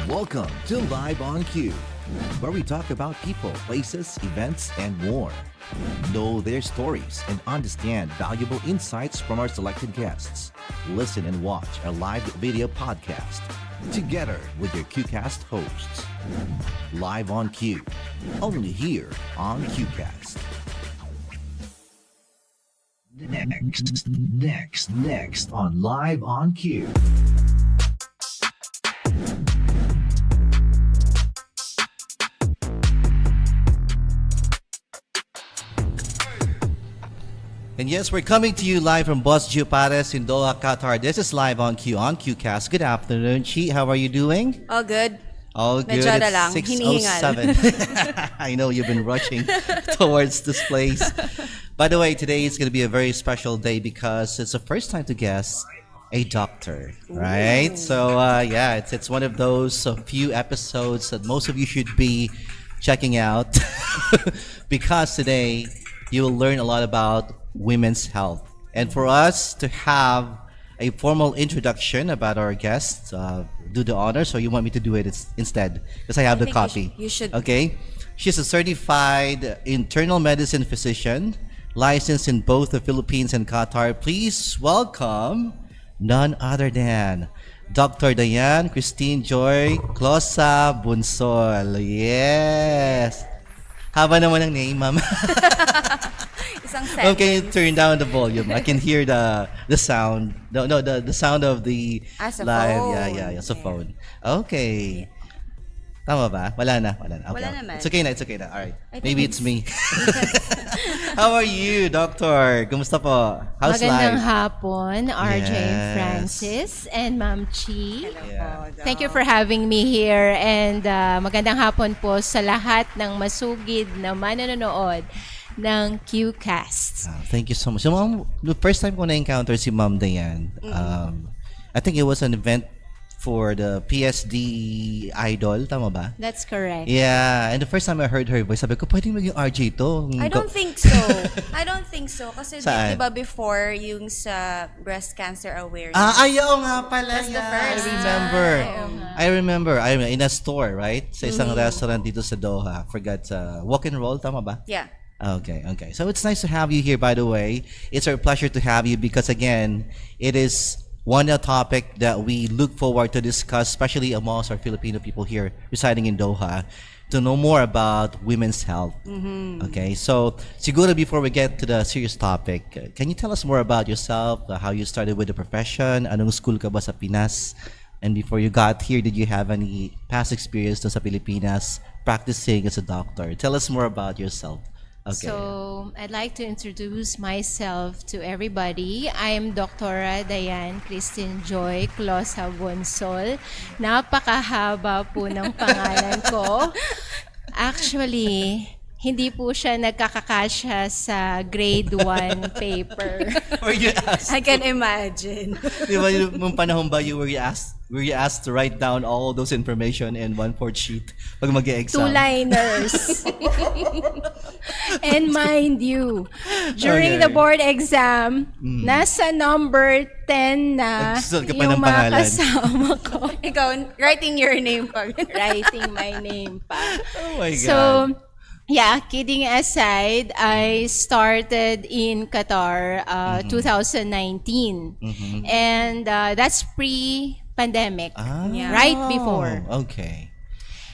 Welcome to Live on Cue, where we talk about people, places, events, and more. Know their stories and understand valuable insights from our selected guests. Listen and watch our live video podcast together with your QCast hosts. Live on Cue, only here on QCast. Next on Live on Cue. And yes, we're coming to you live from Bus Pares in Doha, Qatar. This is Live on QCast. Good afternoon, Chi. How are you doing? All good. All good. Medyo It's lang, 6:07. I know you've been rushing towards this place. By the way, today is going to be a very special day because it's the first time to guest a doctor, right? So, it's one of those few episodes that most of you should be checking out because today you will learn a lot about women's health. And for us to have a formal introduction about our guest, do the honor. So you want me to do it instead because I have the think copy. you should. Okay. She's a certified internal medicine physician, licensed in both the Philippines and Qatar. Please welcome none other than Dr. Diane Christine Joy Closa Bunsol. Yes. Haba naman ang name, ma'am. Isang Ma'am, can you sentence. turn down the volume? I can hear the sound. The sound of the Sa live. phone. Yeah, sa phone. Okay. Tama ba? Wala na. Okay. Wala naman. It's okay na. All right. I think Maybe it's me. How are you, Doctor? Kumusta po? How's Magandang life? hapon, RJ Yes. Francis and Ma'am Chi. Hello Yeah. po, Doc. Thank you for having me here and magandang hapon po sa lahat ng masugid na manonood ng QCast. Thank you so much. So, ma'am, the first time ko na-encounter si Ma'am Diane, I think it was an event for the PSD Idol. Tama ba? That's correct. Yeah, and the first time I heard her voice, sabi ko, pwedeng maging RJ to. I don't think so. Kasi Saan? di ba before yung sa breast cancer awareness? Ayaw nga pala. That's the Yeah, first I remember. I remember. In a store, right? Sa isang restaurant dito sa Doha. Forgot, Walk and Roll, tama ba? Yeah. Okay. So it's nice to have you here, by the way. It's our pleasure to have you because, again, it is one topic that we look forward to discuss, especially amongst our Filipino people here residing in Doha, to know more about women's health. Okay, so siguro before we get to the serious topic, can you tell us more about yourself, how you started with the profession, anong school ka ba sa Pinas, and before you got here, did you have any past experience dun sa Pilipinas practicing as a doctor? Tell us more about yourself. Okay. So, I'd like to introduce myself to everybody. I am Dr. Diane Christine Joy Closa Bunsol. Napakahaba po ng pangalan ko. Actually, hindi po siya nagkakakasya sa grade 1 paper. Were you asked? I can imagine. Di ba yung panahon ba were you asked to write down all those information in 1/4 sheet pag mag-e-exam? Two-liners. And mind you, during Okay. the board exam, nasa number 10 na Nagsusulat ka pa yung ng mga pangalan. kasama ko. Ikaw, writing your name pa. Writing my name pa. Oh my God. So, yeah, kidding aside, I started in Qatar 2019. And that's pre-pandemic. Yeah. Right before. Okay.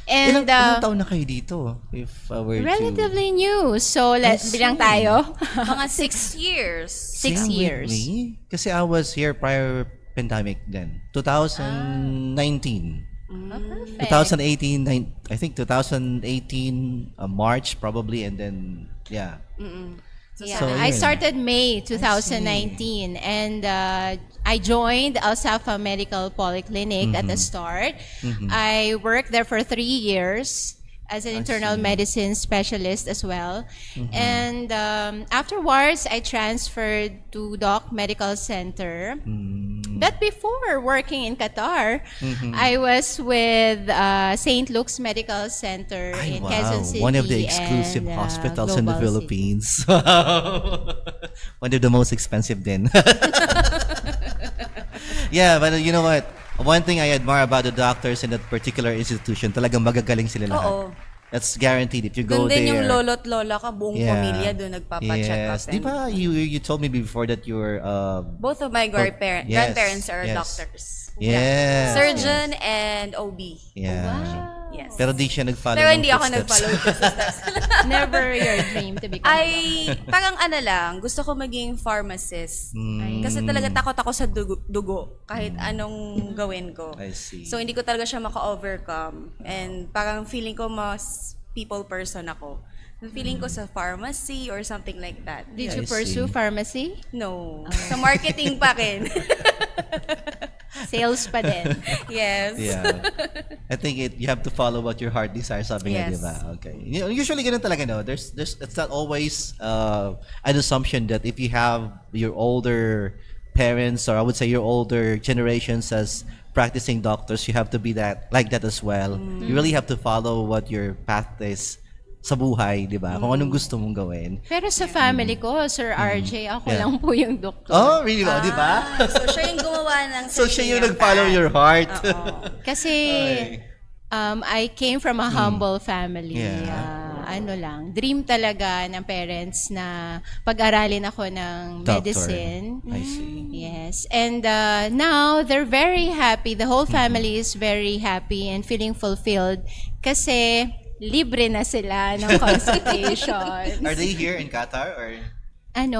And ilang taon na kayo dito? If I were relatively new. So, let's see. bilang tayo. Mga 6 years. 6 Same with years. me. Kasi I was here prior pandemic then. 2019. Perfect. 2018, I think 2018 March probably, and then Yeah, So, I yun. started May 2019 and I joined Al Safa Medical Polyclinic at the start. I worked there for 3 years as an internal medicine specialist as well. And afterwards, I transferred to Doc Medical Center. But before working in Qatar, I was with St. Luke's Medical Center in Quezon City. One of the exclusive and, hospitals in the Global City. Philippines. One of the most expensive then. Yeah, but you know what? One thing I admire about the doctors in that particular institution, talagang magagaling sila lahat. Oo. That's guaranteed if you go Doon din there. yung lolo't lola ka, buong pamilya doon nagpapacheck up. Yes. Di ba you told me before that you're Both of my yes, grandparents are yes. doctors. Yes. Surgeon and OB. Yeah. Yes. Pero di siya nag-follow Pero ng hindi ako footsteps. nag-follow sa steps. Never your dream to become a doctor. Parang lang, gusto ko maging pharmacist. Kasi talaga takot ako sa dugo kahit anong gawin ko. I see. So, hindi ko talaga siya maka-overcome. And parang feeling ko mas people person ako. Feeling ko sa pharmacy or something like that. Did I you pursue see. pharmacy? No. Sa marketing pa rin. Sales pa din. Yes. Yeah. I think you have to follow what your heart desires, sabi nga, Yes. di ba? Okay. Usually ganun talaga, no? There's it's not always an assumption that if you have your older parents, or I would say your older generations as practicing doctors, you have to be like that as well. You really have to follow what your path is sa buhay, di ba? Kung anong gusto mong gawin. Pero sa family ko, Sir RJ, ako Yeah. lang po yung doktor. Oh, really? Di ba? So, siya yung gumawa ng So, siya yung niyang nag-follow path. your heart. Oo. Kasi Okay. I came from a humble family. Yeah. Dream talaga ng parents na pag-aralin ako ng Doctor. medicine. I see. Yes. And now, they're very happy. The whole family is very happy and feeling fulfilled kasi libre na sila ng consultation. Are they here in Qatar or?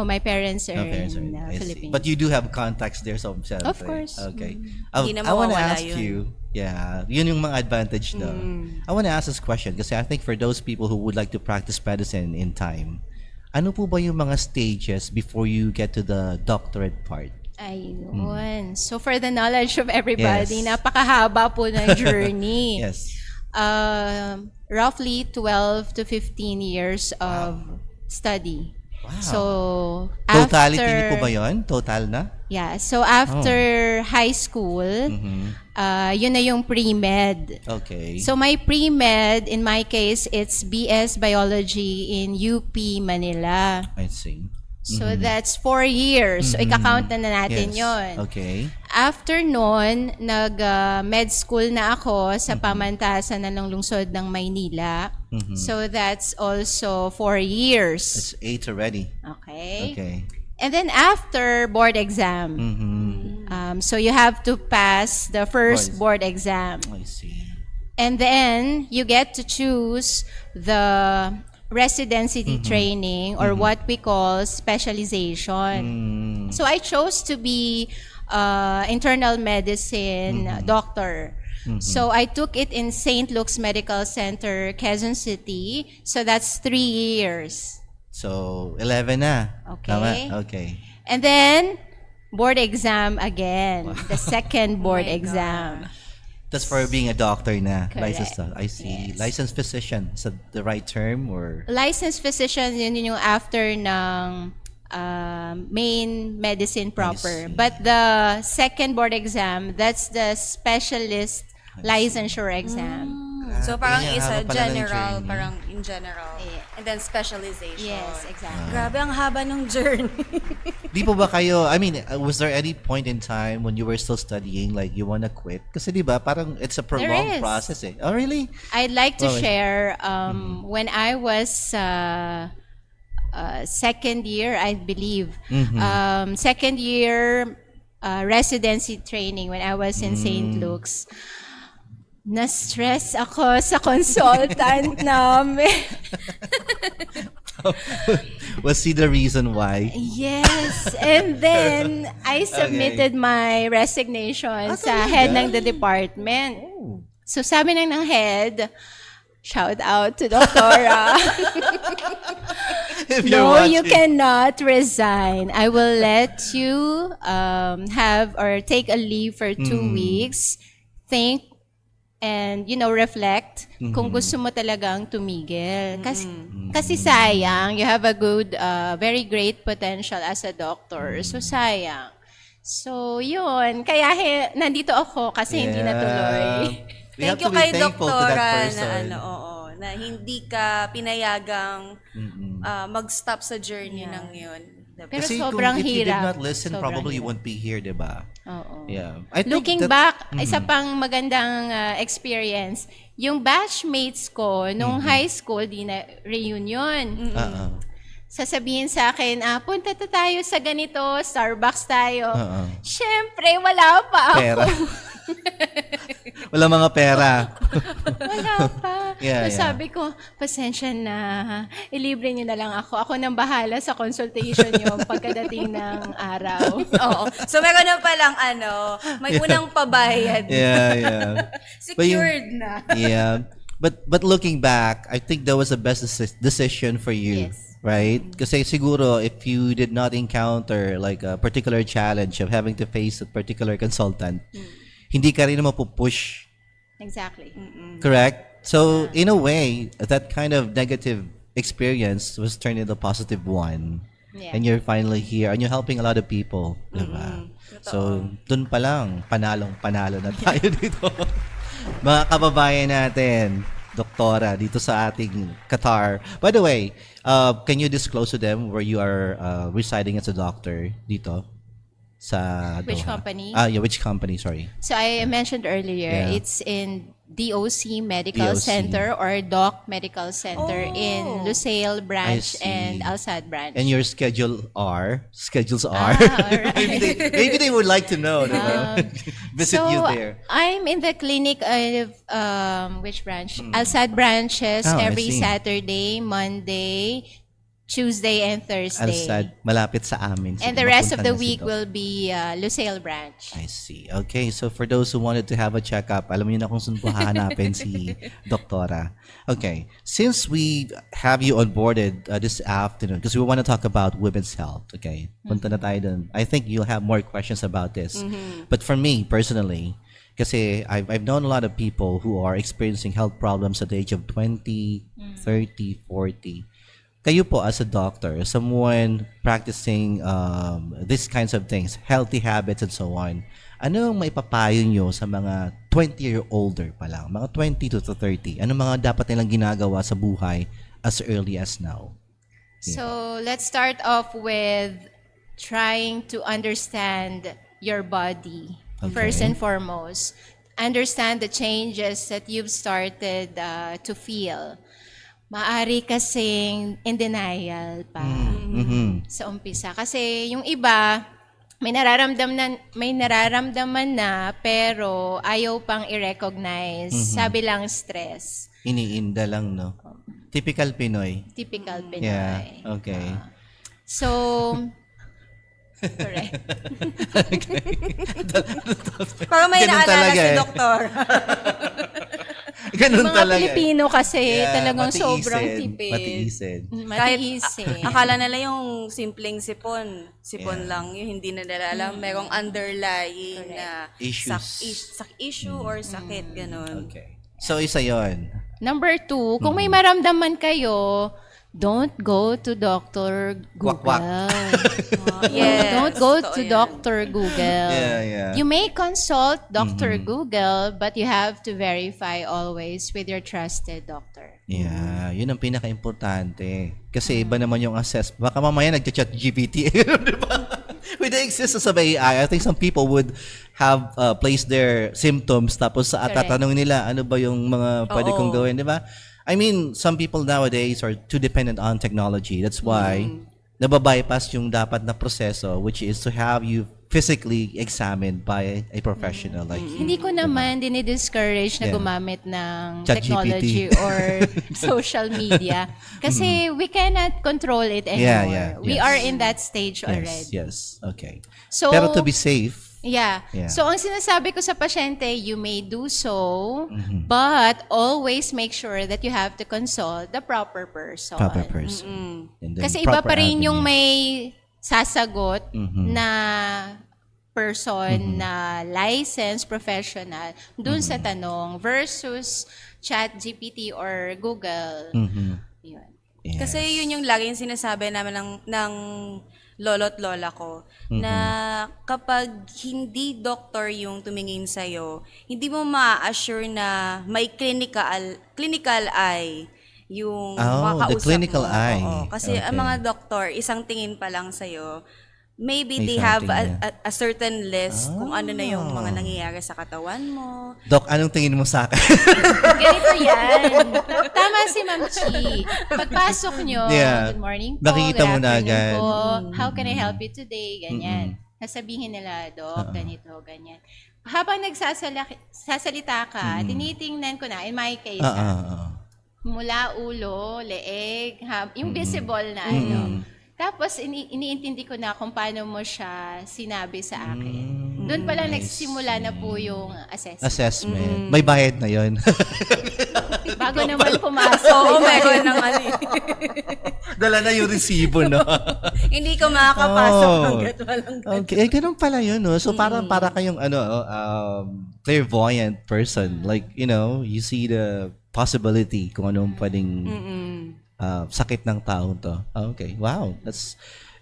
My parents are No, parents are in I see. Philippines. But you do have contacts there, so Of course. Okay. Hindi na I want to mawawala ask yun. you, yun yung mga advantage daw. I want to ask this question kasi I think for those people who would like to practice medicine in time, ano po ba yung mga stages before you get to the doctorate part? Ayun. So for the knowledge of everybody, Yes. napakahaba po ng journey. Yes. Roughly 12 to 15 years of study. Wow. So Totality after, niyo po ba yun? Total na? Yeah. So after high school, yun na yung pre-med. Okay. So my pre-med, in my case, it's BS Biology in UP Manila. I see. So that's 4 years. So ika-count na natin Yes. yon. Okay. After nun, nag-med school na ako sa pamantasan na ng lungsod ng Maynila. So that's also 4 years. It's 8 already. Okay. Okay. And then after board exam, so you have to pass the first board exam. I see. And then you get to choose the residency training or what we call specialization. So I chose to be internal medicine doctor. So I took it in St. Luke's Medical Center, Quezon City. So that's 3 years. So, 11 na. Okay. Tama? Okay. And then board exam again, the second board my exam. That's for being a doctor na. Correct. Licensed. I see. Yes. Licensed physician. Is that the right term or? Licensed physician, yun yung after ng main medicine proper. see. But the second board exam, that's the specialist licensure exam. So, parang Grabe, isa haba pala ng general, journey. parang in general. Yeah. And then specialization. Yes, exactly. Grabe, ang haba ng journey. Di po ba kayo, I mean, was there any point in time when you were still studying, like you wanna quit? Kasi di ba, parang it's a prolonged is. process eh. Oh, really? I'd like to Well, share when I was second year, I believe. Second year residency training when I was in St. Luke's. Na-stress ako sa consultant namin. Was he the reason why? Yes. And then, I submitted my resignation sa head ng the department. So, sabi ng head, shout out to Doktora. If you're No, you watching. cannot resign. I will let you have or take a leave for 2 weeks. Think and reflect kung gusto mo talagang tumigil. Kasi sayang, you have a good, very great potential as a doctor. So sayang. So yun, kaya nandito ako kasi hindi natuloy. We have Thank you to be kay thankful to that Doktora person. na hindi ka pinayagang mag-stop sa journey ng yun. Pero Kasi sobrang if you did hirap. not listen, Sobrang probably you hirap. won't be here, di ba? Oo. Yeah. I think Looking that- back, isa pang magandang experience, yung batchmates ko nung high school, di na reunion. Oo. Sasabihin sa akin, punta tayo sa ganito, Starbucks tayo. Oo. Siyempre, wala pa ako. Pera. Wala mga pera. Wala pa. Yeah, So yeah. sabi ko, pasensya na. Ilibre niyo na lang ako. Ako nang bahala sa consultation niyo pagkadating ng araw. Oo. So meron na palang may unang pabayad. Yeah, yeah. Secured na. Yeah. But looking back, I think that was the best decision for you. Yes. Right? Kasi siguro if you did not encounter like a particular challenge of having to face a particular consultant, hindi ka rin mapupush. Exactly. Correct? So in a way, that kind of negative experience was turned into a positive one. Yeah. And you're finally here and you're helping a lot of people. Diba? So, dun pa lang, panalo na tayo dito. Mga kababayan natin, doktora, dito sa ating Qatar. By the way, can you disclose to them where you are residing as a doctor dito? Sa Which Doha? company? Yeah, which company, sorry. So I mentioned earlier, Yeah. it's in DOC Medical DOC. Center or DOC Medical Center in Lusail branch see. and Alsad branch. And your schedules are? alright. maybe they would like to know. diba? Visit so you there. I'm in the clinic of which branch? Alsad branches Oh, I every see. Saturday, Monday, Tuesday, and Thursday. Alsad, malapit sa amin. And Sige, the rest of mapunta the na si week Doc. will be Lusail branch. I see. Okay, so for those who wanted to have a checkup, alam niyo na kung saan po hahanapin si Doktora. Okay, since we have you onboarded this afternoon, because we want to talk about women's health, okay? Punta na tayo dun. I think you'll have more questions about this. But for me, personally, kasi I've known a lot of people who are experiencing health problems at the age of 20, 30, 40. Kayo po as a doctor, someone practicing these kinds of things, healthy habits and so on, ano ang maipapayo nyo sa mga 20 or older pa lang, mga 20 to 30? Ano mga dapat nilang ginagawa sa buhay as early as now? So let's start off with trying to understand your body first and foremost. Understand the changes that you've started to feel. Maari kasing in denial pa sa umpisa. Kasi yung iba, may nararamdaman na pero ayaw pang i-recognize. Sabi lang stress. Iniinda lang, no? Typical Pinoy. Typical Pinoy. Yeah, okay. So, correct. Parang may Ganun naalala talaga si eh. doktor. Ganun Mga talaga. Pilipino kasi Yeah, talagang matiisin, sobrang tipid. matiisin. Matiis eh. Akala nila yung simpleng sipon Yeah. lang, yung hindi na nila alam, merong underlying na Issues. issue or sakit, ganun. Okay. So, isa yon. Number 2, kung may maramdaman kayo, don't go to Dr. Google. Kwak-kwak. Yes, Don't go totoo to yan. Dr. Google. Yeah. You may consult Dr. Google, but you have to verify always with your trusted doctor. Yeah, yun ang pinaka-importante. Kasi iba naman yung assess. Baka mamaya nag-chat GPT. Di ba? With the existence of AI, I think some people would have placed their symptoms tapos Correct. tatanungin nila ano ba yung mga pwede kong Oo. gawin, di ba? I mean, some people nowadays are too dependent on technology. That's why nababypass yung dapat na proseso, which is to have you physically examined by a professional like you. Hindi ko naman dinidiscourage na Yeah. gumamit ng ChatGPT. technology or social media. Kasi we cannot control it anymore. Yeah, We yes. are in that stage already. Yes. Okay. So, Pero to be safe, Yeah. Yeah. So, ang sinasabi ko sa pasyente, you may do so, but always make sure that you have to consult the proper person. proper person. And then Kasi iba proper pa rin yung avenue. may sasagot na person na licensed professional dun sa tanong versus ChatGPT or Google. Yun. Yes. Kasi yun yung laging sinasabi namin ng lolo't lola ko, na kapag hindi doctor yung tumingin sa'yo, hindi mo ma-assure na may clinical eye yung Oh, the makausap clinical mo. eye. Oo. Kasi ang Okay. mga doktor, isang tingin pa lang sa'yo, maybe May they have something a certain list kung ano na yung mga Ah. nangyayari sa katawan mo. Doc, anong tingin mo sa akin? Ganito yan. Tama si Ma'am Chi. Pagpasok nyo, Yeah. good morning po, Nakikita good mo na afternoon agad. po, how can I help you today? Ganyan. Sasabihin nila, Doc, ganito, ganyan. Habang nagsasalita ka, tinitingnan ko na, in my case, mula ulo, leeg, yung visible na ano. Tapos iniintindi ko na kung paano mo siya sinabi sa akin. Doon pala nagsimula na po yung assessment. Assessment. May bayad na yon. Bago naman pumasok. Oo, meron ng ano. Dala na yung resibo, no? Hindi ko makakapasok Oh. hanggat walang Okay, ganun pala yun, no? So, parang para kayong, clairvoyant person. Like, you see the possibility kung anong pwedeng sakit ng taong to. Okay, wow.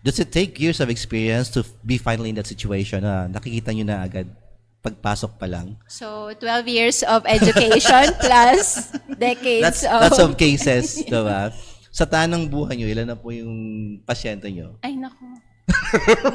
Does it take years of experience to be finally in that situation na nakikita nyo na agad pagpasok pa lang? So, 12 years of education plus decades That's of... lots of cases, diba? Sa tanang buhay nyo, ilan na po yung pasyente nyo? Ay, naku.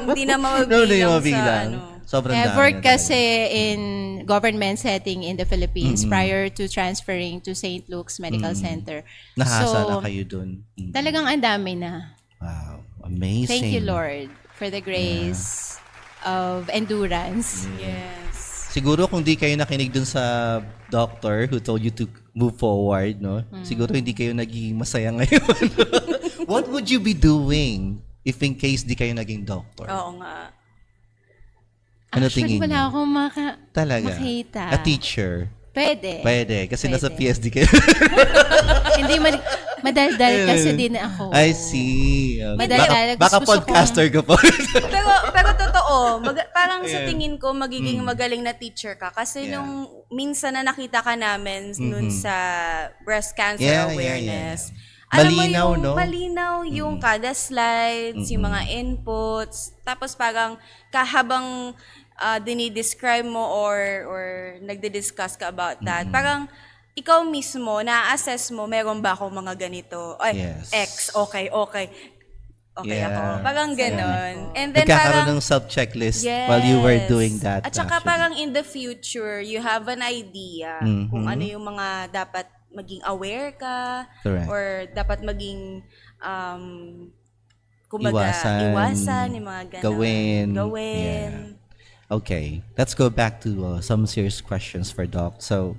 Hindi na Hindi mabilang sa mabilang. ano. Sobrang I dami worked na kasi in government setting in the Philippines prior to transferring to St. Luke's Medical Center. Nahasa So, na kayo dun. talagang ang dami na. Wow. Amazing. Thank you, Lord, for the grace of endurance. Yes. Siguro kung di kayo nakinig dun sa doctor who told you to move forward, no? Siguro hindi kayo naging masaya ngayon. What would you be doing if in case di kayo naging doctor? Oo nga. Ano Actually, tingin wala niyo? akong Talaga? makita. A teacher? Pwede. Pwede. Kasi nasa Pwede. PSD kayo. Hindi madaldal kasi din ako. I see. Okay. Madaldal. Baka Gusto podcaster ka po. Pero totoo, parang sa tingin ko magiging magaling na teacher ka kasi Yeah. nung minsan na nakita ka namin nun sa breast cancer Yeah, yeah, awareness. yeah. Alam mo Malinaw, yung, no? malinaw yung kada slides, yung mga inputs, tapos parang kahabang dinidescribe mo or nagdi-discuss ka about that, parang ikaw mismo, na-assess mo, meron ba akong mga ganito? Ay, Yes. X, okay. Okay Yeah. ako. Parang ganon. And then Nagkakaroon parang, ng self-checklist while you were doing that. At saka actually. parang in the future, you have an idea kung ano yung mga dapat maging aware ka Correct. or dapat maging kumbaga, iwasan yung mga ganon. Gawin. Yeah. Okay. Let's go back to some serious questions for Doc. So,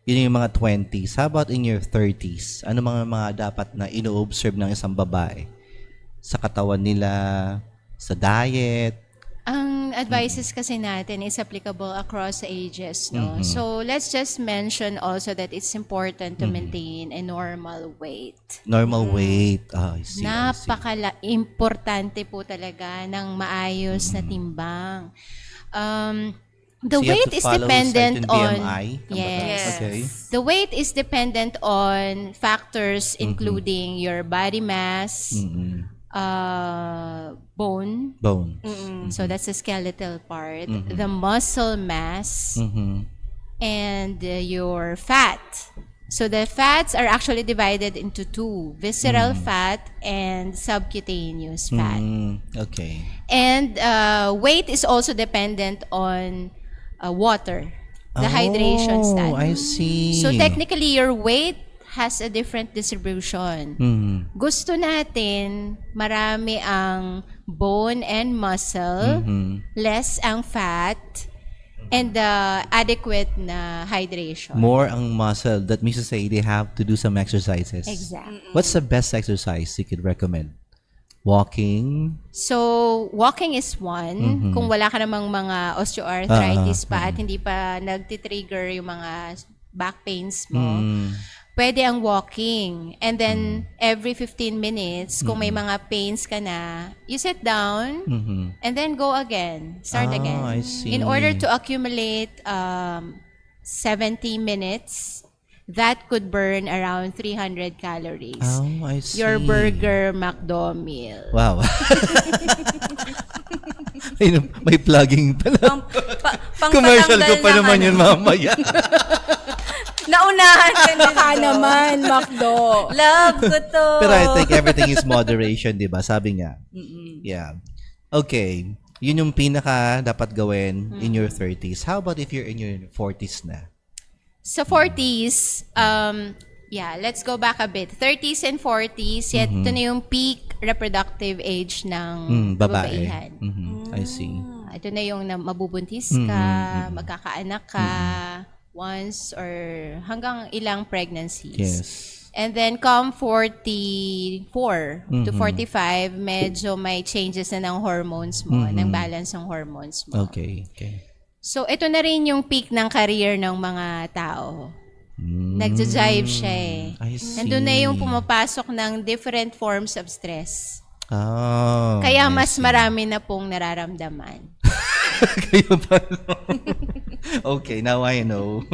yun yung mga 20s. How about in your 30s? Ano mga dapat na ino-observe ng isang babae? Sa katawan nila, sa diet, Ang advices kasi natin is applicable across ages, no? So, let's just mention also that it's important to maintain a normal weight. normal weight. I see. Importante po talaga ng maayos na timbang. The So you have weight to is follow dependent certain on BMI? yes. Okay. The weight is dependent on factors including your body mass, bone. Bone. So that's the skeletal part, the muscle mass, and your fat. So the fats are actually divided into two: visceral fat and subcutaneous fat. Okay. And weight is also dependent on water, the hydration status. I see. So technically, your weight has a different distribution. Gusto natin marami ang bone and muscle, less ang fat, and adequate na hydration. More ang muscle. That means to say they have to do some exercises. Exactly. What's the best exercise you could recommend? Walking? So, walking is one. Kung wala ka namang mga osteoarthritis pa at hindi pa nagtitrigger yung mga back pains mo, pwede ang walking. And then, every 15 minutes, kung may mga pains ka na, you sit down, and then go again. Start again. I see. In order to accumulate 70 minutes, that could burn around 300 calories. Oh, I see. Your burger McDo meal. Wow. may plugging pala. Pang Commercial ko patanggal pa ng naman yun mamaya. Naunahan ka din. Baka naman, Macdo. Love ko to. Pero I think everything is moderation, di ba? Sabi nga. Yeah. Okay. Yun yung pinaka dapat gawin in your 30s. How about if you're in your 40s na? Sa 40s, yeah, let's go back a bit. 30s and 40s, ito na yung peak reproductive age ng Babae. kababaihan. I see. Ito na yung mabubuntis ka, magkakaanak ka once or hanggang ilang pregnancies. Yes. And then come 44 to 45, medyo may changes na ng hormones mo, ng balance ng hormones mo. Okay. Okay. So ito na rin yung peak ng career ng mga tao. Nagja-jive siya eh. I see. Nandun na yung pumapasok ng different forms of stress. Oh. Kaya mas marami na pong nararamdaman. Kayo pa. Okay, now I know.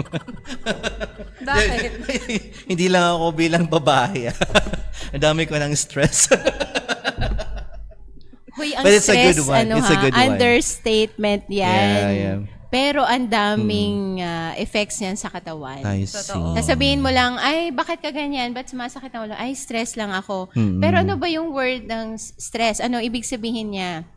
Bakit? Hindi lang ako bilang babae. Ang dami ko ng stress. Hoy, ang But it's a stress, good one. It's a good one. understatement yan. Yeah. Pero ang daming effects niyan sa katawan. I see. Sasabihin mo lang, ay, bakit ka ganyan? Ba't sumasakit ang ulo? Ay, stress lang ako. Pero ano ba yung word ng stress? Ano ibig sabihin niya?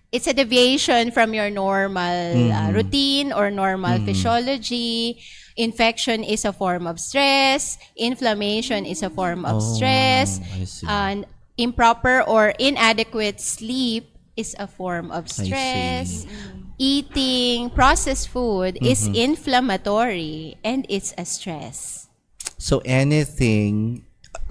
It's a deviation from your normal routine or normal physiology. Infection is a form of stress. Inflammation is a form of stress. I see. Improper or inadequate sleep is a form of stress. Eating processed food is inflammatory and it's a stress. So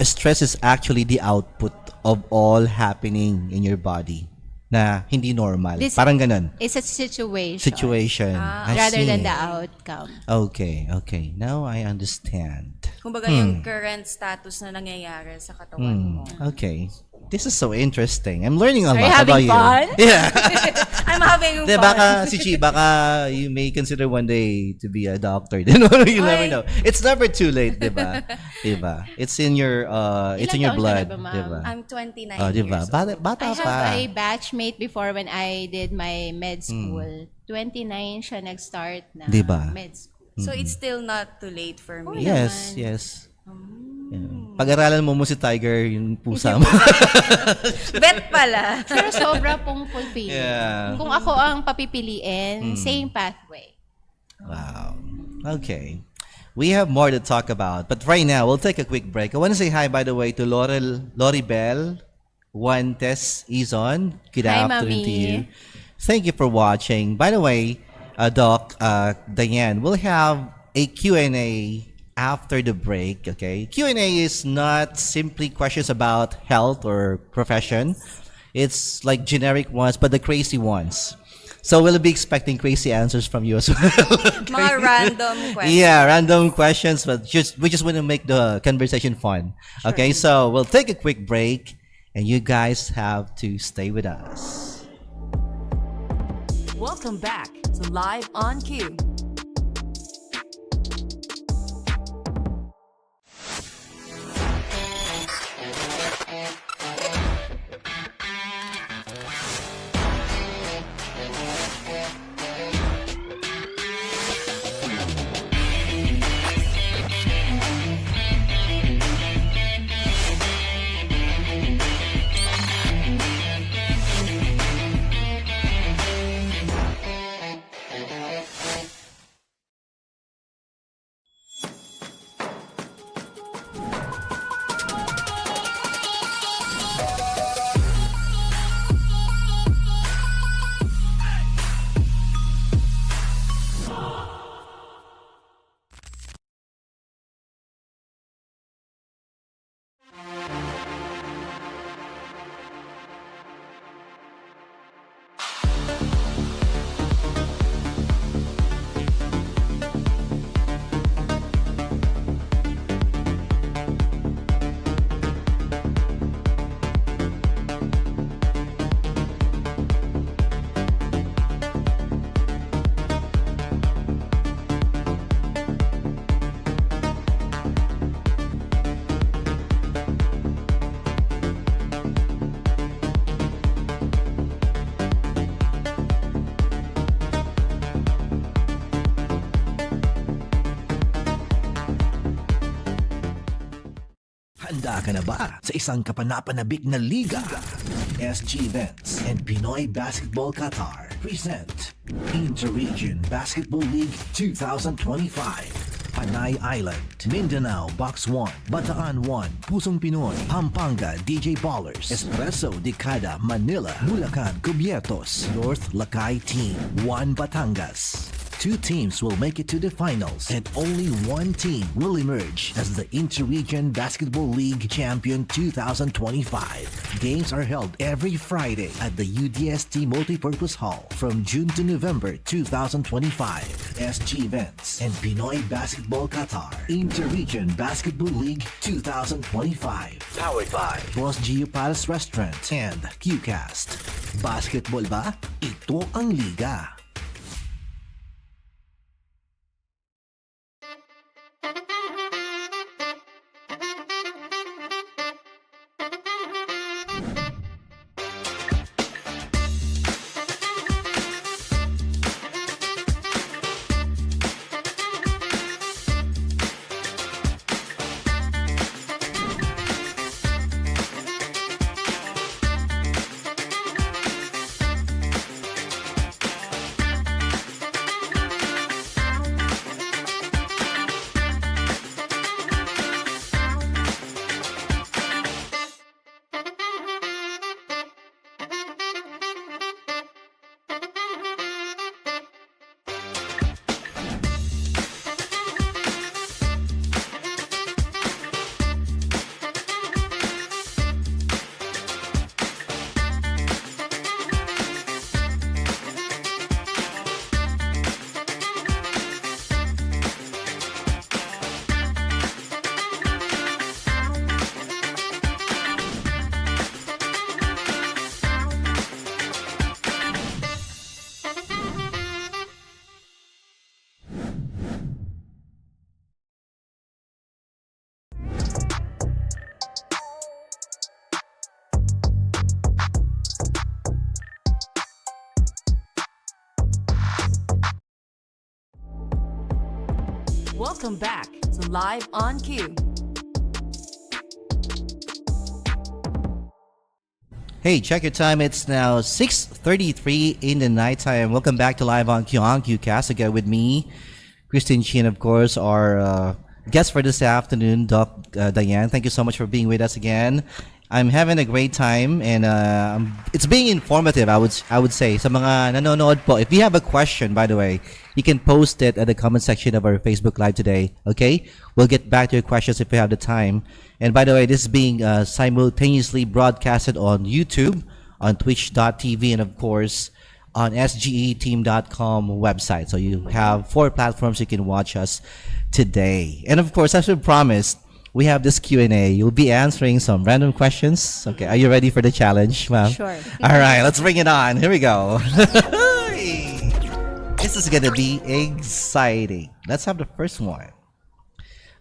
stress is actually the output of all happening in your body na hindi normal. Parang ganun. It's a situation Situation. I rather see. than the outcome. Okay. Now I understand. Kumbaga yung current status na nangyayari sa katawan mo. Okay. This is so interesting. I'm learning a Are you lot about having you. fun? Yeah. I'm having De, fun. baka, si Chi, baka you may consider one day to be a doctor. You never know. It's never too late, di ba? Diba? It's in your it's in your Ilang taon ka blood, na ba, ma'am? di ba? I'm 29 Oh, di ba? years old. Bata I pa. have a batchmate before when I did my med school. 29 siya nag-start na Di ba? med school. So it's still not too late for me. Yes. Yeah. Pag-aralan mo si Tiger, yung pusa mo. Bet pala. Pero sobra pong fulfilling. Yeah. Kung ako ang papipiliin, same pathway. Wow. Okay. We have more to talk about, but right now we'll take a quick break. I want to say hi, by the way, to Loribel Juantes Izon. Good Hi, afternoon to Mami. you. Thank you for watching. By the way, Doc, Diane, we'll have a Q&A after the break, okay? Q&A is not simply questions about health or profession. It's like generic ones, but the crazy ones. So we'll be expecting crazy answers from you as well. Mga random questions. Yeah, random questions, but we just want to make the conversation fun. Okay, so we'll take a quick break, and you guys have to stay with us. Welcome back to Live on Cue. Handa ka na ba sa isang kapanapanabik na liga? SG Events and Pinoy Basketball Qatar present Inter-Region Basketball League 2025. Panay Island, Mindanao Box 1, Bataan 1, Pusong Pinoy, Pampanga DJ Ballers, Espresso Decada Manila, Bulacan Cubiertos, North Lakay Team, 1 Batangas. 2 teams will make it to the finals and only 1 team will emerge as the Inter-Region Basketball League Champion 2025. Games are held every Friday at the UDST Multipurpose Hall from June to November 2025. SG Events and Pinoy Basketball Qatar Inter-Region Basketball League 2025. Powered by Boss Gio Palace Restaurant and QCast. Basketball ba? Ito ang liga. Welcome back to Live on Cue. Hey, check your time. It's now 6:33 in the nighttime. Welcome back to Live on QCast again with me, Christine Chin, of course, our guest for this afternoon, Doc Diane. Thank you so much for being with us again. I'm having a great time and it's being informative, I would say. Sa mga nanonood po, if you have a question, by the way, you can post it at the comment section of our Facebook Live today, okay? We'll get back to your questions if we have the time. And by the way, this is being simultaneously broadcasted on YouTube, on twitch.tv, and of course, on sgeteam.com website. So you have 4 platforms you can watch us today. And of course, as we promised, we have this Q&A. You'll be answering some random questions. Okay, are you ready for the challenge, ma'am? Sure. All right, let's bring it on. Here we go. This is gonna be exciting. Let's have the first one.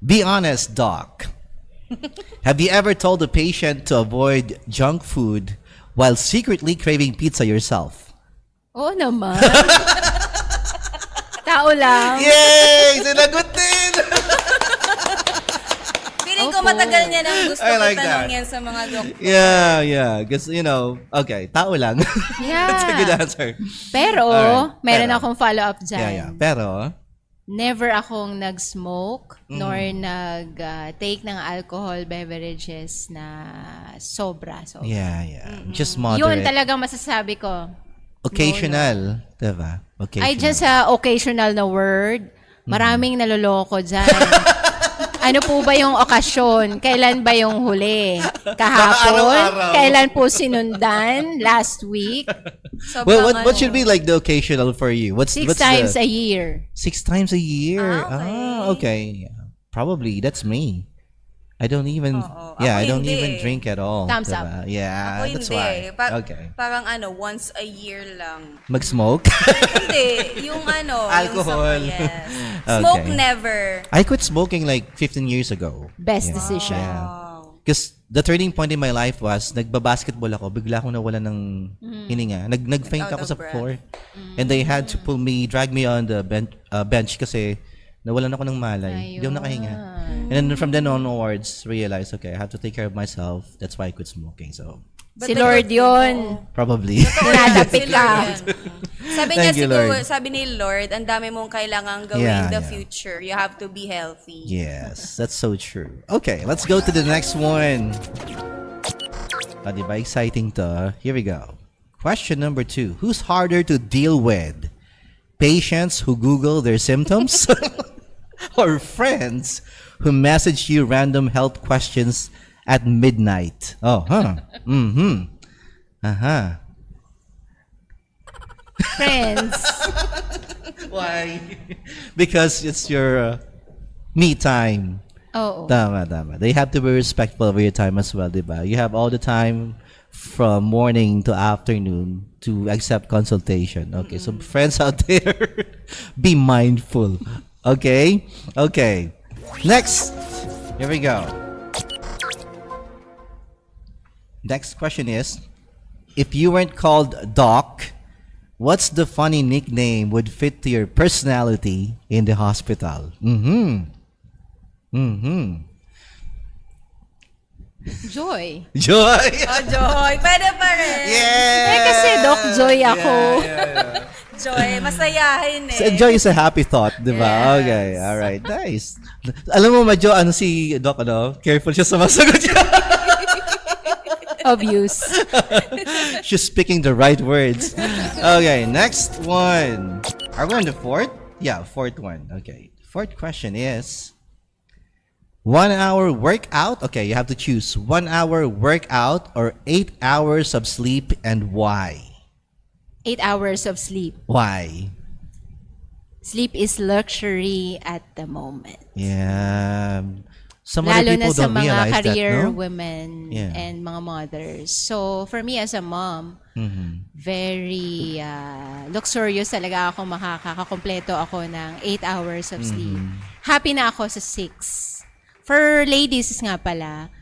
Be honest, Doc. Have you ever told a patient to avoid junk food while secretly craving pizza yourself? Oo naman. Tao lang. Yay! Sinagot din! Feeling ko matagal niya nang gusto I ko like tanong that. yan sa mga doktor. Yeah. Because, okay, tao lang. Yeah. That's a good answer. Pero, Alright, meron pero. akong follow-up dyan. Yeah. Pero, Never akong nag-smoke nor nag-take ng alcohol beverages na sobra. yeah. Just Yun moderate. talagang masasabi ko. Occasional. Diba? Occasional. I just occasional na word. Maraming naloloko dyan. Ano po ba yung okasyon? Kailan ba yung huli? Kahapon? Araw-araw. Kailan po sinundan? Last week? Well, Sobrang what should be like the occasional for you? What's 6 what's times the, a year. 6 times a year. Ah, Okay. Yeah. Probably that's me. I don't even Oo. yeah, Ako I don't hindi even eh. drink at all. Thumbs diba? up. Yeah, Ako that's hindi. why. Okay. Parang once a year lang. Mag-smoke? Hindi. Yung Alcohol. Yung yes. Okay. Smoke never. I quit smoking like 15 years ago. Best decision. Yeah. Wow. Because the turning point in my life was, nagbabasketball ako, bigla akong nawala ng hininga. Nag-faint Out ako of sa breath. floor. And they had to drag me on the bench kasi Nawalan ako ng malay. Hindi ako nakahinga. And then from then onwards, realized, okay, I have to take care of myself. That's why I quit smoking. So, Si Lord yun. probably. Nadapit ka. Sabi niya Thank you, siguro, Lord. sabi ni Lord, ang dami mong kailangang gawin in Yeah, the yeah. future. You have to be healthy. Yes, that's so true. Okay, let's go to the next one. Diba exciting to? Here we go. Question number 2. Who's harder to deal with? Patients who Google their symptoms? Or friends who message you random health questions at midnight? Oh, huh. Mm-hmm. Uh-huh. Friends. Why? Because it's your me time. Oo. Tama. They have to be respectful of your time as well, diba? You have all the time from morning to afternoon to accept consultation. Okay, so friends out there, be mindful. Okay? Okay. Next. Here we go. Next question is, if you weren't called Doc, what's the funny nickname would fit to your personality in the hospital? Joy. Joy! Oh, Joy. Pwede pa rin. Yeah! Eh, kasi Doc Joy ako. Joy. Masayahin eh. So, joy is a happy thought, di ba? Yes. Okay, alright, nice. Alam mo, medyo, si Doc, careful siya sa masagot niya. Obvious. She's speaking the right words. Okay, next one. Are we on the fourth? Yeah, fourth one. Okay. Fourth question is 1 hour workout. Okay, you have to choose 1 hour workout or 8 hours of sleep, and why? 8 hours of sleep. Why? Sleep is luxury at the moment. Yeah. Some other Lalo na people sa don't mga realize career that, no? women Yeah. and mga mothers. So, for me as a mom, very luxurious talaga ako, makakakompleto ako ng 8 hours of sleep. Happy na ako sa 6. For ladies nga pala,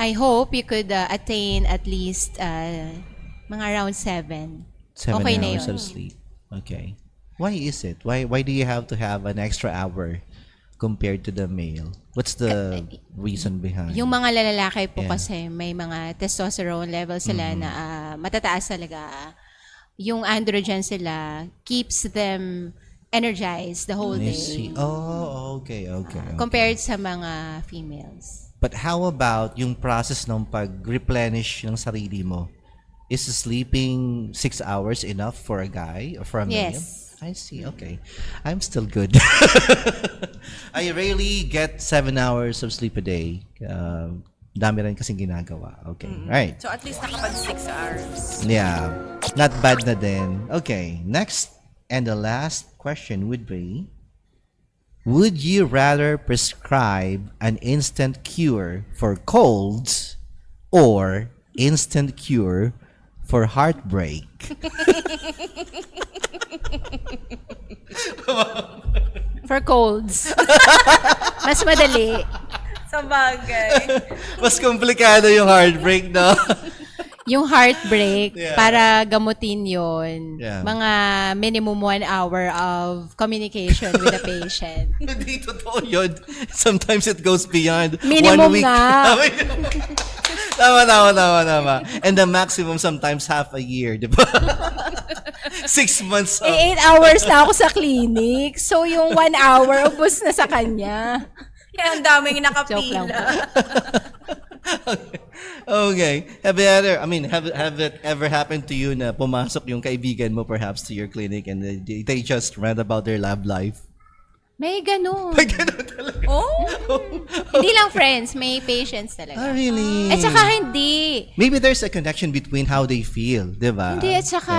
I hope you could attain at least mga around 7. 7 Okay na hours yun. of sleep. Okay. Why is it? Why do you have to have an extra hour compared to the male? What's the reason behind? Yung mga lalaki po Yeah. kasi may mga testosterone level sila na matataas talaga. Yung androgen sila keeps them energized the whole I day see. Oh, okay. compared sa mga females. But how about yung process ng pag-replenish ng sarili mo? Is sleeping 6 hours enough for a guy or for a male? Yes. I see. Okay. I'm still good. I rarely get 7 hours of sleep a day. Dami rin kasing ginagawa. Okay. Right. So at least nakapag 6 hours. Yeah. Not bad na din. Okay. Next and the last question would be, would you rather prescribe an instant cure for colds or instant cure for heartbreak? For colds. Mas madali. Sa bagay. Mas komplikado yung heartbreak, no? Yung heartbreak, Yeah. para gamutin yon, Yeah. mga minimum 1 hour of communication with the patient. Hindi totoo yun. Sometimes it goes beyond Minimum 1 week. nga. Tama. And the maximum sometimes half a year, di ba? 6 months. Eh, 8 hours na ako sa clinic. So, yung 1 hour, ubos na sa kanya. Kaya ang daming Joke lang nakapila. Okay. Have it ever happened to you na pumasok yung kaibigan mo perhaps to your clinic and they just read about their lab life? May ganun. Oh? Hindi lang friends, may patients Oh, talaga. really? At saka hindi. Maybe there's a connection between how they feel, di ba? Hindi, at saka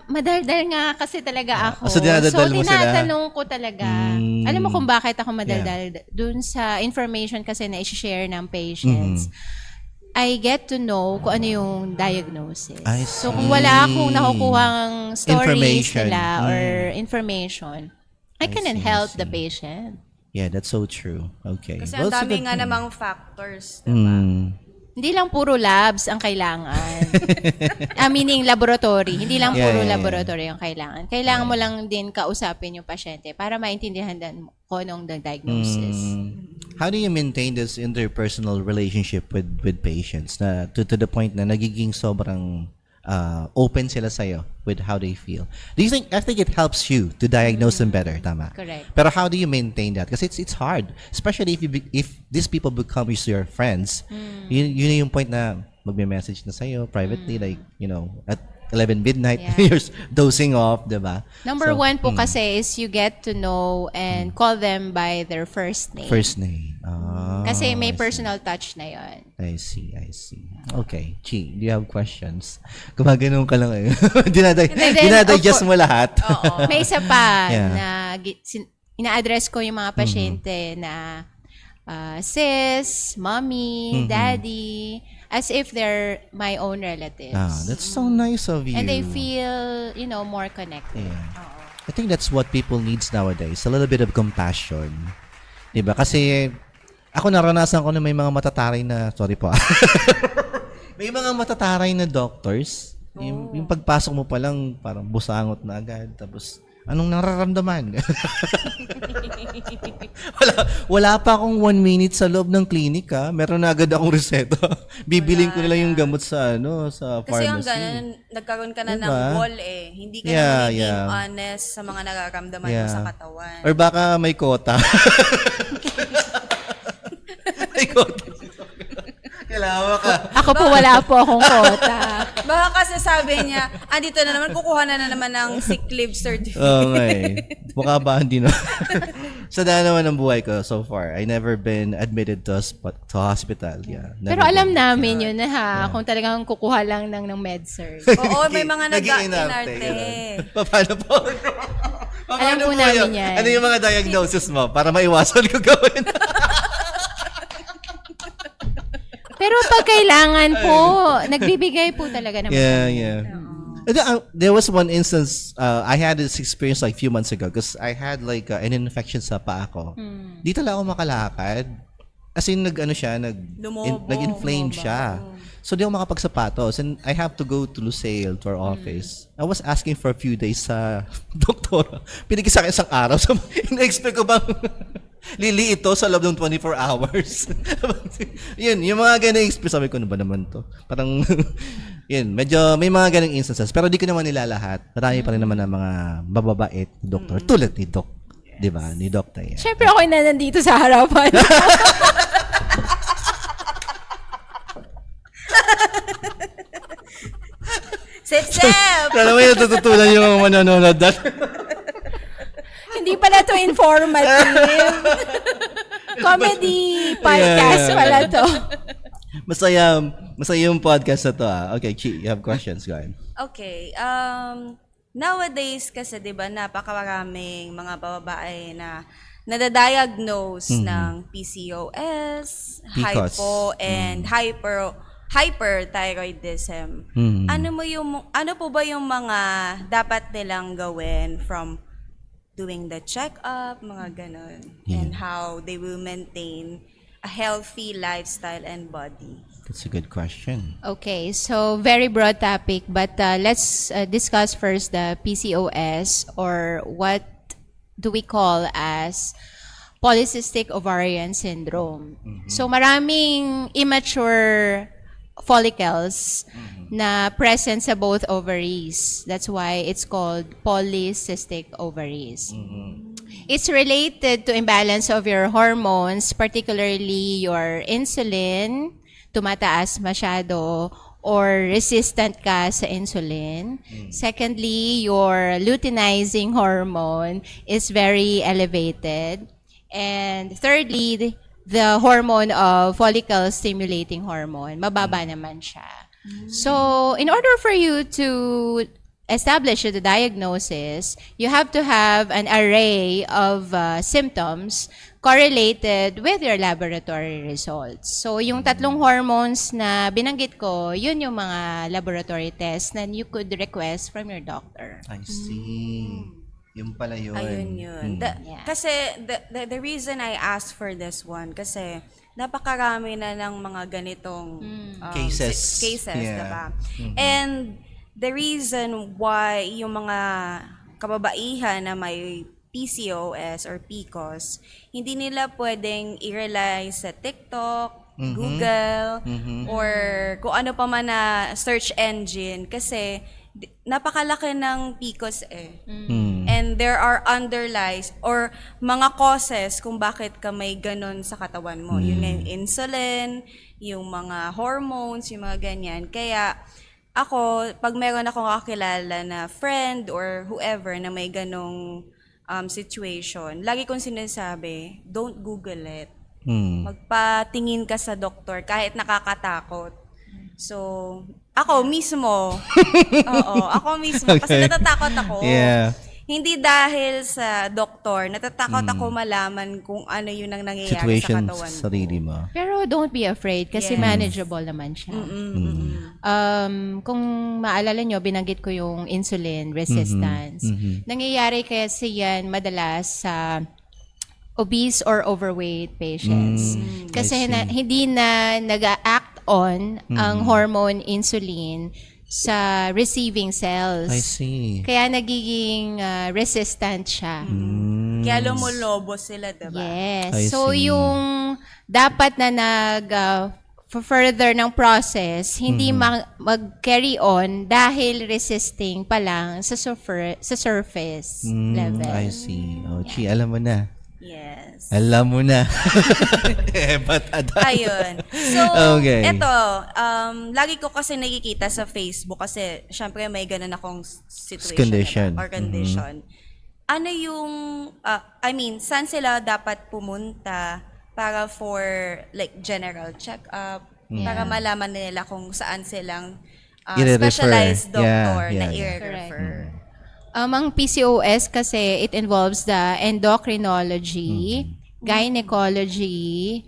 madaldal nga kasi talaga ako. So, dinadaldal mo sila? tinatanong ko talaga. Alam mo kung bakit ako madaldal? Dun sa information kasi na i-share ng patients. I get to know kung ano yung diagnosis. I So, see. kung wala akong nakukuhang stories Information. nila or information, I cannot see, I help the see. patient. Yeah, that's so true. Okay. Kasi Well, ang it's a dami good nga thing. namang factors, diba? Hindi lang puro labs ang kailangan. Meaning laboratory. Hindi lang Yeah, puro yeah, yeah. laboratory ang kailangan. Kailangan mo lang din kausapin yung pasyente para maintindihan din ko nung diagnosis. How do you maintain this interpersonal relationship with patients na to the point na nagiging sobrang open sila sa'yo with how they feel? Do you think, I think it helps you to diagnose them better, tama? Correct. Pero how do you maintain that? Kasi it's hard, especially if these people become your friends. Yun yung point na magme-message na sa'yo privately, like, at 11 midnight, Yeah. you're dozing off, diba? Number So, one po kasi is you get to know and call them by their first name. First name. Ah, Kasi may I see. personal touch na yon. I see. Okay. Chi, do you have questions? Gumaganon ka lang eh. Dinadigest mo lahat. Oo. May isa pa Yeah. na ina-address ko yung mga pasyente na sis, mommy, daddy, as if they're my own relatives. That's so nice of you. And they feel, more connected. Yeah. I think that's what people needs nowadays. A little bit of compassion. Diba? Kasi ako naranasan ko na may mga matataray na, sorry po. May mga matataray na doctors. Yung pagpasok mo pa lang, parang busangot na agad. Tapos, anong nararamdaman? wala pa akong 1 minute sa loob ng clinic, ha? Meron na agad akong reseta. Bibiling ko nila yung gamot sa Kasi pharmacy. ang ganun, nagkaroon ka na ng Diba? wall eh. Hindi ka Yeah, na magiging yeah. honest sa mga nararamdaman mo sa katawan. Or baka may quota. May quota. Kailangan ka. Ako po wala po akong quota. Baka kasi sabi niya, dito na naman, kukuha na naman ng sick leave certificate. Oo nga eh. Mukha ba hindi na? Sa daan naman ng buhay ko so far, I never been admitted to hospital. Yeah. Pero never alam been. namin yun na kung talagang kukuha lang ng med-surg. Oo, may mga Nag-iinarte, nag-inarte. ganun. Paano po? Alam po namin yan. Ano yung mga diagnosis mo para maiwasan ko gawin? Pero pag kailangan po, nagbibigay po talaga naman. Yeah. There was one instance, I had this experience like few months ago because I had like an infection sa paa ko. Di talaga ako makalakad. As in, Lumobo. nag-inflame siya. So, di ako makapagsapatos. And I have to go to Lucille, to our office. I was asking for a few days sa doktora. Pinigil sa akin isang araw. So, in-expect ko bang lili ito sa loob ng 24 hours. Yun, yung mga ganang experience. Sabi ko, ano ba naman to? Parang, yun, medyo may mga ganang instances. Pero di ko naman nila lahat. Marami pa rin naman ng mga mababait na doktor. Tulad ni Doc. Di ba? Ni Doc Taya. Siyempre ako na nandito sa harapan. Sip! Alam mo yung natutunan yung mga manonood dati. Hindi pala to informative. Comedy podcast pala to. Masaya yung podcast na to Okay, Chi, you have questions, go ahead. Okay. Nowadays kasi 'di ba napakaraming mga babae na nadadiagnose ng PCOS, PCOS. hypo and hyperthyroidism. Ano po ba yung mga dapat nilang gawin from doing the check-up, mga ganon, and how they will maintain a healthy lifestyle and body? That's a good question. Okay, so very broad topic, but let's discuss first the PCOS, or what do we call as polycystic ovarian syndrome. So maraming immature follicles na present sa both ovaries. That's why it's called polycystic ovaries. It's related to imbalance of your hormones, particularly your insulin, tumataas masyado, or resistant ka sa insulin. Secondly, your luteinizing hormone is very elevated. And thirdly, the hormone of follicle stimulating hormone, mababa naman siya. So, in order for you to establish the diagnosis, you have to have an array of symptoms correlated with your laboratory results. So, yung tatlong hormones na binanggit ko, yun yung mga laboratory tests na you could request from your doctor. I see. Yung pala yun. Ayun yun. Kasi the reason I asked for this one, kasi napakarami na ng mga ganitong Cases. cases, Yeah. diba? And the reason why yung mga kababaihan na may PCOS or PCOS, hindi nila pwedeng i-rely sa TikTok, Google, or kung ano pa man na search engine kasi napakalaki ng PCOS eh. And there are underlies or mga causes kung bakit ka may ganun sa katawan mo. Yun nga yung insulin, yung mga hormones, yung mga ganyan. Kaya ako, pag meron akong kakilala na friend or whoever na may ganong situation, lagi kong sinasabi, don't Google it. Magpatingin ka sa doktor kahit nakakatakot. So, ako mismo, ako mismo, kasi Okay. natatakot ako. Yeah. Hindi dahil sa doktor, natatakot ako malaman kung ano yun ang nangyayari Situation sa katawan sa ko. sarili mo. Pero don't be afraid kasi Yes. manageable naman siya. Kung maalala nyo, binanggit ko yung insulin resistance. Nangyayari kasi yan madalas sa obese or overweight patients. Kasi hindi na nag-act on ang hormone insulin sa receiving cells. I see. Kaya nagiging resistant siya. Kaya lumulobo sila, diba? Yes. I So see. yung dapat na further ng process, hindi mag-carry on dahil resisting pa lang sa surface level. I see. Oh, Chi, alam mo na. Yes. Alam mo na. But Ayun. So, Okay. eto, lagi ko kasi nakikita sa Facebook kasi syempre may ganun akong situation Condition. diba? Or condition. Ano yung, saan sila dapat pumunta para for like general check-up, para malaman nila kung saan silang I-refer. specialized doctor Yeah, na yeah. i-refer. Ang PCOS kasi it involves the endocrinology, gynecology,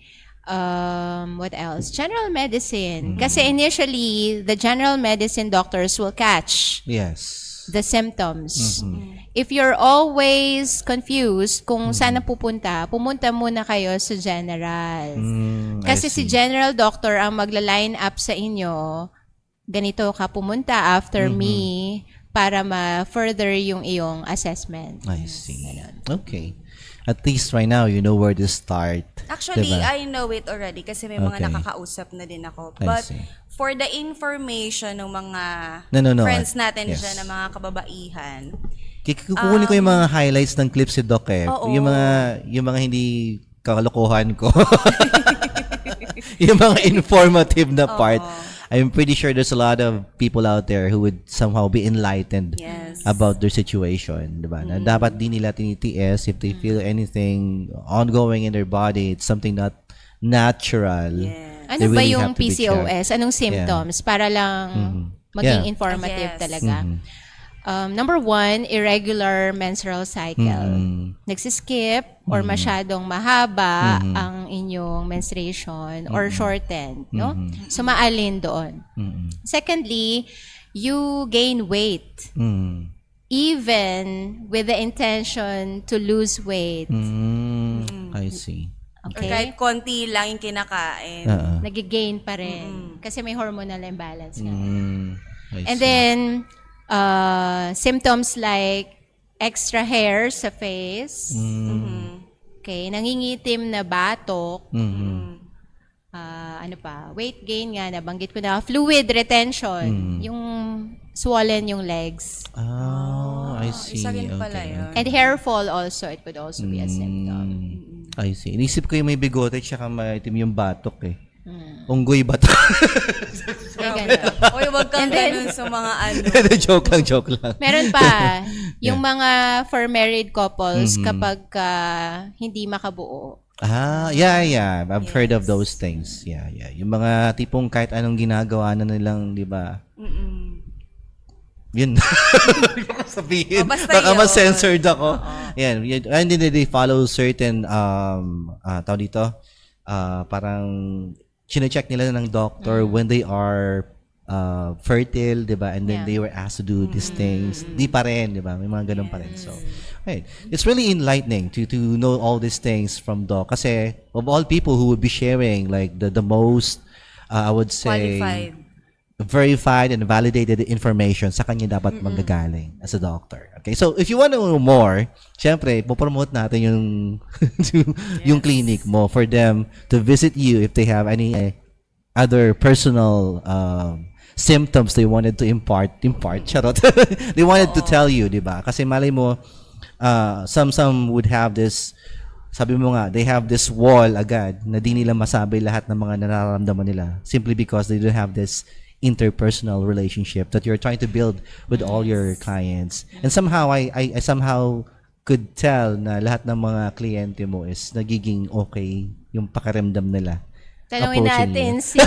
what else? General medicine. Kasi initially, the general medicine doctors will catch yes. the symptoms. If you're always confused kung saan na pupunta muna kayo sa general. Kasi si general doctor ang magla-line up sa inyo, ganito ka pumunta after me para ma-further yung iyong assessment. I see. Okay. At least right now, you know where to start. Actually, diba? I know it already kasi may mga Okay. nakakausap na din ako. I But see. for the information ng mga No. friends natin Yes. dyan, ng mga kababaihan, Kukunin ko yung mga highlights ng clips si Doc eh. Oo. Yung mga hindi kalokohan ko. Yung mga informative na part. I'm pretty sure there's a lot of people out there who would somehow be enlightened Yes. about their situation, diba? Na dapat di nila tinitiis if they feel anything ongoing in their body, it's something not natural. yes. Ano They ba really yung have to be PCOS? Anong symptoms? Para lang maging Yeah. informative Yes. talaga. Number 1, irregular menstrual cycle. Nagsiskip or masyadong mahaba ang inyong menstruation or shortened, no? So, maalin doon. Secondly, you gain weight even with the intention to lose weight. I see. Or Okay? kahit konti lang yung kinakain. Nagigain pa rin. Kasi may hormonal imbalance nga. I And see. then, symptoms like extra hair sa face. Okay, nangingitim na batok. Ano pa? Weight gain nga, nabanggit ko na. Fluid retention. Yung swollen yung legs. I see. Isa rin pala Okay. yun. And hair fall also, it could also be a symptom. I see. Inisip ko yung may bigote tsaka maitim yung batok eh. Unggoy ba to? May ganun. Uy, wag kang ganun sa mga ano. joke lang. Meron pa, yung mga for married couples kapag hindi makabuo. Yeah. I've heard of those things. Yeah. Yung mga tipong kahit anong ginagawa na nilang, di ba? Yun. Hindi ko sabihin. Basta Baka yun. ma-censored ako. Yan. And then they follow certain, tawag dito, parang chine-check nila ng doctor when they are fertile, 'di ba? And then Yeah. they were asked to do these things. Di pa rin, 'di ba? May mga ganun pa rin. So, right. It's really enlightening to know all these things from Doc kasi of all people who would be sharing like the most I would say verified and validated information sa kanya dapat manggagaling as a doctor. Okay? So, if you want to know more, syempre, popromote natin yung yung clinic mo for them to visit you if they have any other personal symptoms they wanted to impart, charot. They wanted to tell you, di ba? Kasi malay mo, some would have this, sabi mo nga, they have this wall agad na di nila masabi lahat ng mga nararamdaman nila simply because they don't have this interpersonal relationship that you're trying to build with all your clients. And somehow, I somehow could tell na lahat ng mga kliyente mo is nagiging okay yung pakiramdam nila. Tanungin approaching natin you. si...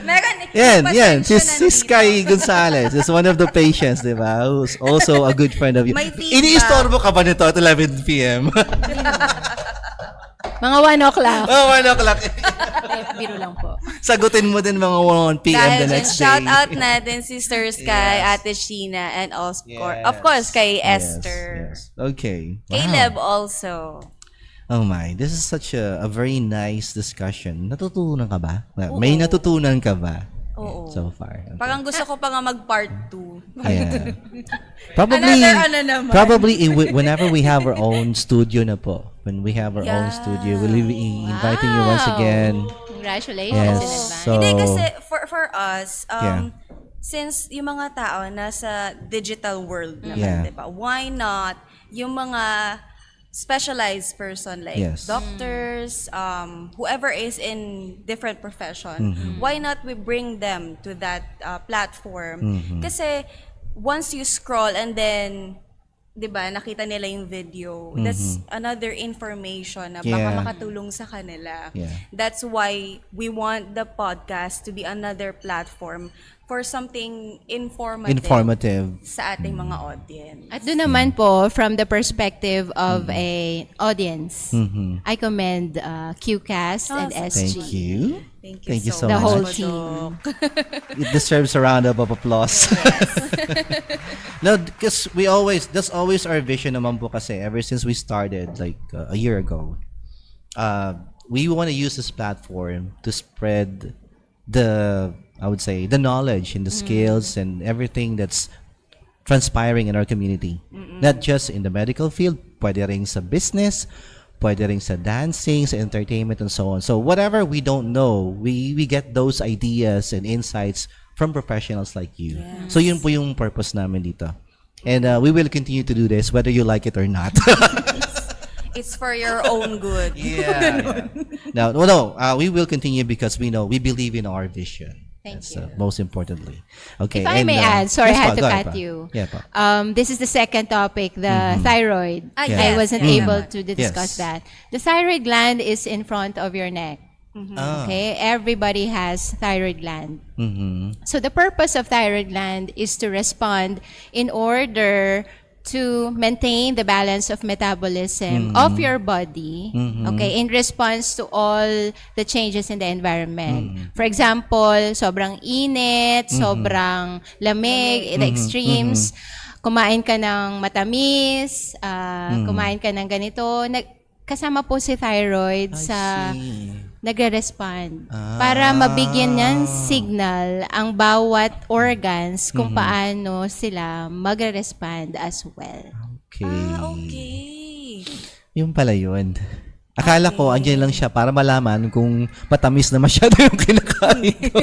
Meron, Yan. Si pasensya na Sky Gonzalez is one of the patients, di ba? Who's also a good friend of you. May feedback. Iniistorbo ka ba nito at 11 p.m.? Mga 1 o'clock. Oh, 1 o'clock. Biro lang po. Sagutin mo din mga 1 p.m. Dahil the dyan, next day. shout out natin si Sir Sky, Yes. Ate Sheena, and also, Yes. of course, kay Yes, Esther. yes. Okay. Wow. Caleb also. Oh my, this is such a very nice discussion. Natutunan ka ba? May natutunan ka ba? Oo. So far. Okay. Parang gusto ko pa nga mag-part 2. Yeah. Probably, Another naman. probably whenever we have our own studio na po, when we have our own studio, we'll be inviting you once again. Congratulations Yes. in advance. So, Hindi kasi, for us, Yeah. since yung mga tao nasa digital world naman, Yeah. diba? Why not yung mga specialized person like Yes. doctors, whoever is in different profession, why not we bring them to that platform? Kasi once you scroll and then, di ba, nakita nila yung video, that's another information na baka Yeah. makatulong sa kanila. Yeah. That's why we want the podcast to be another platform for something informative sa ating mga audience. At doon naman po, from the perspective of a audience, I commend QCast and SG. thank you. Thank you so The much. whole much. team. It deserves a round of applause. No, because that's always our vision naman po kasi ever since we started like a year ago. We want to use this platform to spread I would say, the knowledge and the skills and everything that's transpiring in our community. Not just in the medical field, pwede rin sa business, pwede rin sa dancing, sa entertainment, and so on. So whatever we don't know, we get those ideas and insights from professionals like you. So yun po yung purpose namin dito. And we will continue to do this whether you like it or not. It's for your own good. Yeah. No, we will continue because we believe in our vision. Thank That's, you. most importantly. Okay. If I and, may add, sorry, yes, I had pa, to go ahead cut pa. you. Yeah, pa. This is the second topic, the thyroid. Ah, I yes. wasn't Mm. able to discuss Yes. that. The thyroid gland is in front of your neck. Ah. Okay, everybody has thyroid gland. Mhm. So the purpose of thyroid gland is to respond in order to maintain the balance of metabolism of your body, okay, in response to all the changes in the environment. For example, sobrang init, sobrang lamig, the extremes, kumain ka ng matamis, kumain ka ng ganito, kasama po si thyroid sa nagre-respond para mabigyan niyan signal ang bawat organs kung paano sila magre-respond as well. Okay. Okay. Yung pala yun. Akala ko, andyan lang siya para malaman kung matamis na masyado yung kinakain ko.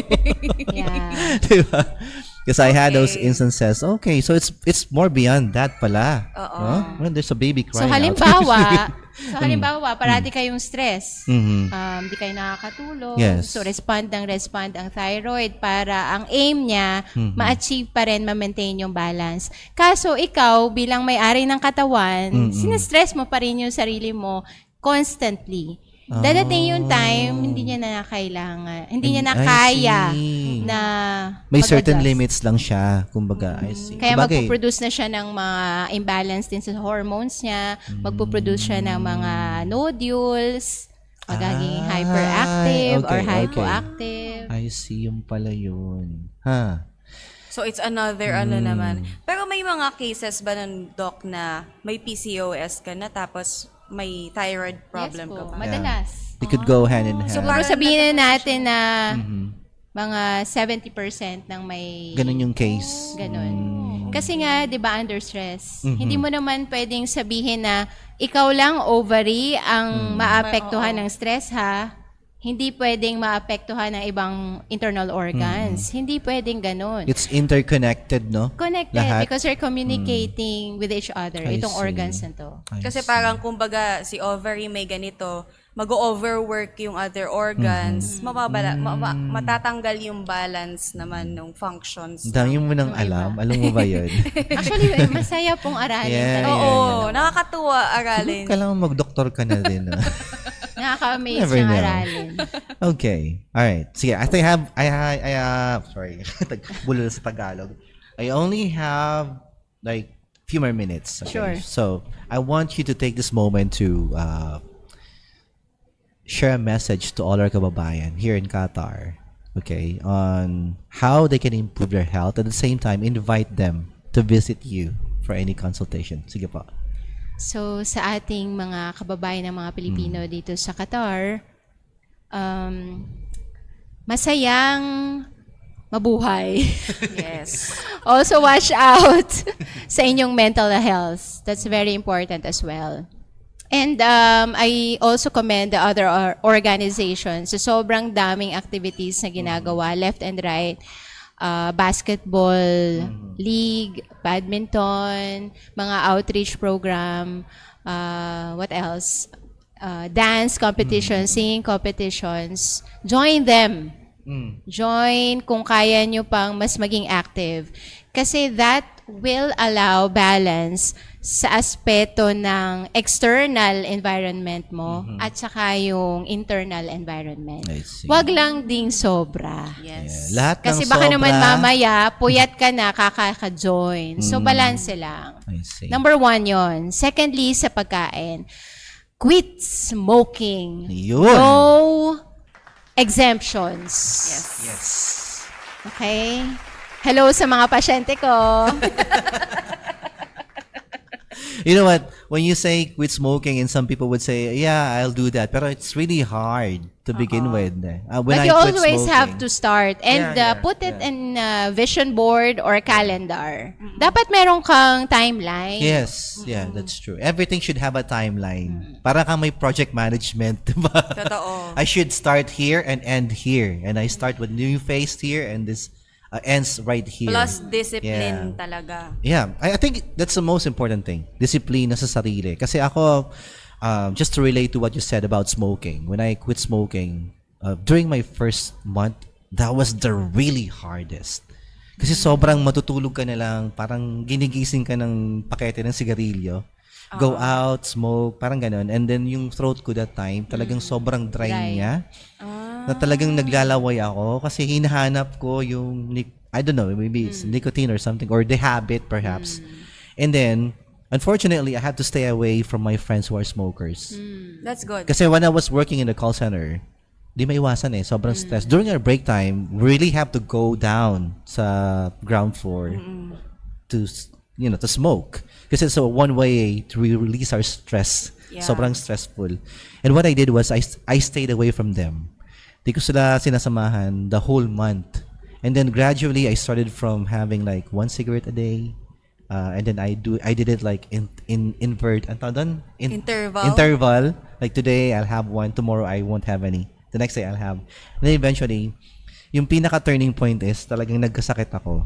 Yeah. Diba? Because I had those instances. Okay, so it's more beyond that pala. Huh? When there's a baby So crying out. halimbawa, parati kayong stress. Di kayo nakakatulog. Yes. So respond ang thyroid para ang aim niya ma-achieve pa rin, ma-maintain yung balance. Kaso ikaw bilang may-ari ng katawan, sinestress mo pa rin yung sarili mo constantly. Dadating yung time, hindi niya na kailangan, hindi niya na I kaya see. na May certain mag-adjust. limits lang siya. Kumbaga, I see. Kaya Sabagay, magpo-produce na siya ng mga imbalance din sa hormones niya, magpo-produce siya ng mga nodules, magiging hyperactive or okay. hypoactive. I see, yung pala yun. Ha? So it's another naman. Pero may mga cases ba ng doc na may PCOS ka na tapos may thyroid problem yes ka po, pa? madalas. They could go hand in hand. Siguro sabihin na natin na mga 70% ng may Ganun yung case. ganun. Kasi nga, 'di ba, under stress. Hindi mo naman pwedeng sabihin na ikaw lang ovary ang maapektuhan ng stress ha. Hindi pwedeng maapektuhan ng ibang internal organs. Hindi pwedeng ganun. It's interconnected, no? Connected Lahat. because they're communicating with each other. I Itong see. organs na to. I Kasi see. parang kumbaga si ovary may ganito, mag-overwork yung other organs, matatanggal yung balance naman ng functions. Ang dami mo nang alam. Alam mo ba yun? Actually, masaya pong aralin Yeah, talaga. Oo, nakakatuwa aralin. Kailangan mag-doktor ka na din. No? Nakaka-amaze Never yung know. aralin. Okay. All right. Sige, I think sorry. Bulol sa Tagalog. I only have like few more minutes. Okay? Sure. So, I want you to take this moment to share a message to all our kababayan here in Qatar, okay, on how they can improve their health. At the same time, invite them to visit you for any consultation. Sige po. So, sa ating mga kababayan ng mga Pilipino dito sa Qatar, masayang mabuhay. Yes. Also, watch out sa inyong mental health. That's very important as well. And I also commend the other organizations. So, sobrang daming activities na ginagawa, left and right. Basketball league, badminton, mga outreach program, what else? Dance competitions, singing competitions. Join them. Join kung kaya nyo pang mas maging active. Kasi that will allow balance sa aspeto ng external environment mo at saka yung internal environment. I see. Wag lang ding sobra. Yes. Lahat Kasi ng baka sobra, naman mamaya, puyat ka na, kakaka-join. So, balance lang. I see. Number 1 yon. Secondly, sa pagkain, quit smoking. Yun. No exemptions. Yes. Okay? Hello sa mga pasyente ko. You know what? When you say quit smoking, and some people would say, "Yeah, I'll do that," but it's really hard to begin with. When But I you quit always smoking, have to start and Yeah, put it in vision board or calendar. Dapat meron kang timeline. Yes, yeah, that's true. Everything should have a timeline. Para kang may project management, diba? Totoo. I should start here and end here, and I start with new phase here, and this ends right here. Plus discipline Yeah. talaga. Yeah, I think that's the most important thing. Discipline sa sarili. Kasi ako, just to relate to what you said about smoking, when I quit smoking, during my first month, that was the really hardest. Kasi sobrang matutulog ka na lang, parang ginigising ka ng pakete ng sigarilyo. Go out, smoke, parang ganun. And then yung throat ko that time, talagang sobrang dry niya. Na talagang naglalaway ako kasi hinahanap ko yung, I don't know, maybe it's nicotine or something, or the habit perhaps. And then, unfortunately, I had to stay away from my friends who are smokers. That's good. Kasi when I was working in the call center, di maiwasan sobrang stress. During our break time, we really have to go down sa ground floor to, to smoke. Kasi it's one way to release our stress. Yeah. Sobrang stressful. And what I did was, I stayed away from them. Di ko sila sinasamahan the whole month. And then gradually, I started from having like 1 cigarette a day. And then I did it like in invert, ang tawag doon? Interval? Interval. Like today, I'll have one. Tomorrow, I won't have any. The next day, I'll have. And then eventually, yung pinaka-turning point is talagang nagkasakit ako.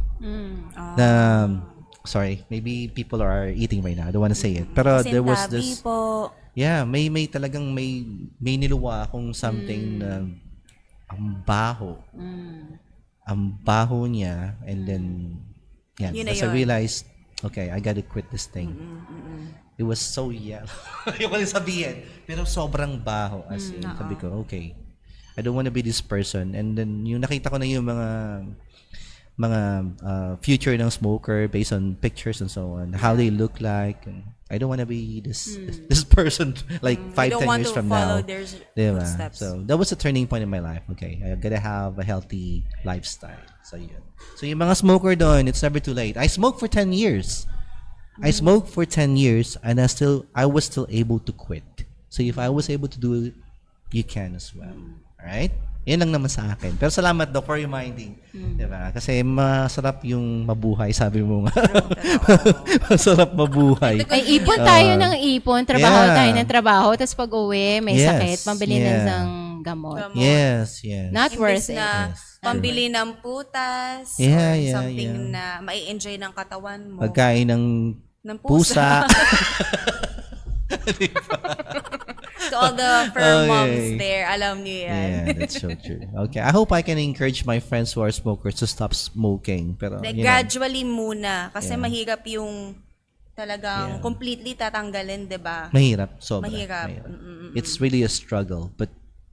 Na, sorry, maybe people are eating right now. I don't want to say it. Pero there was Sintabi this... po. Yeah, may talagang may niluwa akong something na ang baho. Ang baho niya, and then Yun na as I yun. realized, okay, I gotta quit this thing. It was so yellow. Yung pala sabihin. Pero sobrang baho. As in, sabi ko, okay, I don't wanna be this person. And then, yung nakita ko na yung mga future ng smoker based on pictures and so on, how they look like. And I don't want to be this person like 5, don't 10 want years to from follow now. their Diba? footsteps. So that was a turning point in my life. Okay, I gotta have a healthy lifestyle. So yun. So yung mga smoker doon, it's never too late. I smoked for 10 years. I smoked for 10 years and I was still able to quit. So if I was able to do it, you can as well. Alright? Yan lang naman sa akin. Pero salamat daw for reminding. Diba? Kasi masarap yung mabuhay, sabi mo nga. Masarap mabuhay. Ay, ipon tayo ng ipon, trabaho yeah. tayo ng trabaho, tapos pag uwi, may Yes, sakit, pambili yeah. ng gamot. Yes, yes. Not worth Imbis it. na pambili ng putas Yeah, or yeah, something yeah. na mai-enjoy ng katawan mo. Pagkain ng Ng pusa. To all the fur Okay. moms there, alam niyo yan. Yeah, that's so true. Okay, I hope I can encourage my friends who are smokers to stop smoking. Pero, Like, you know, gradually muna. Kasi Yeah. mahirap yung talagang Yeah. completely tatanggalin, di ba? mahirap. Sobra. Mahirap. It's really a struggle, but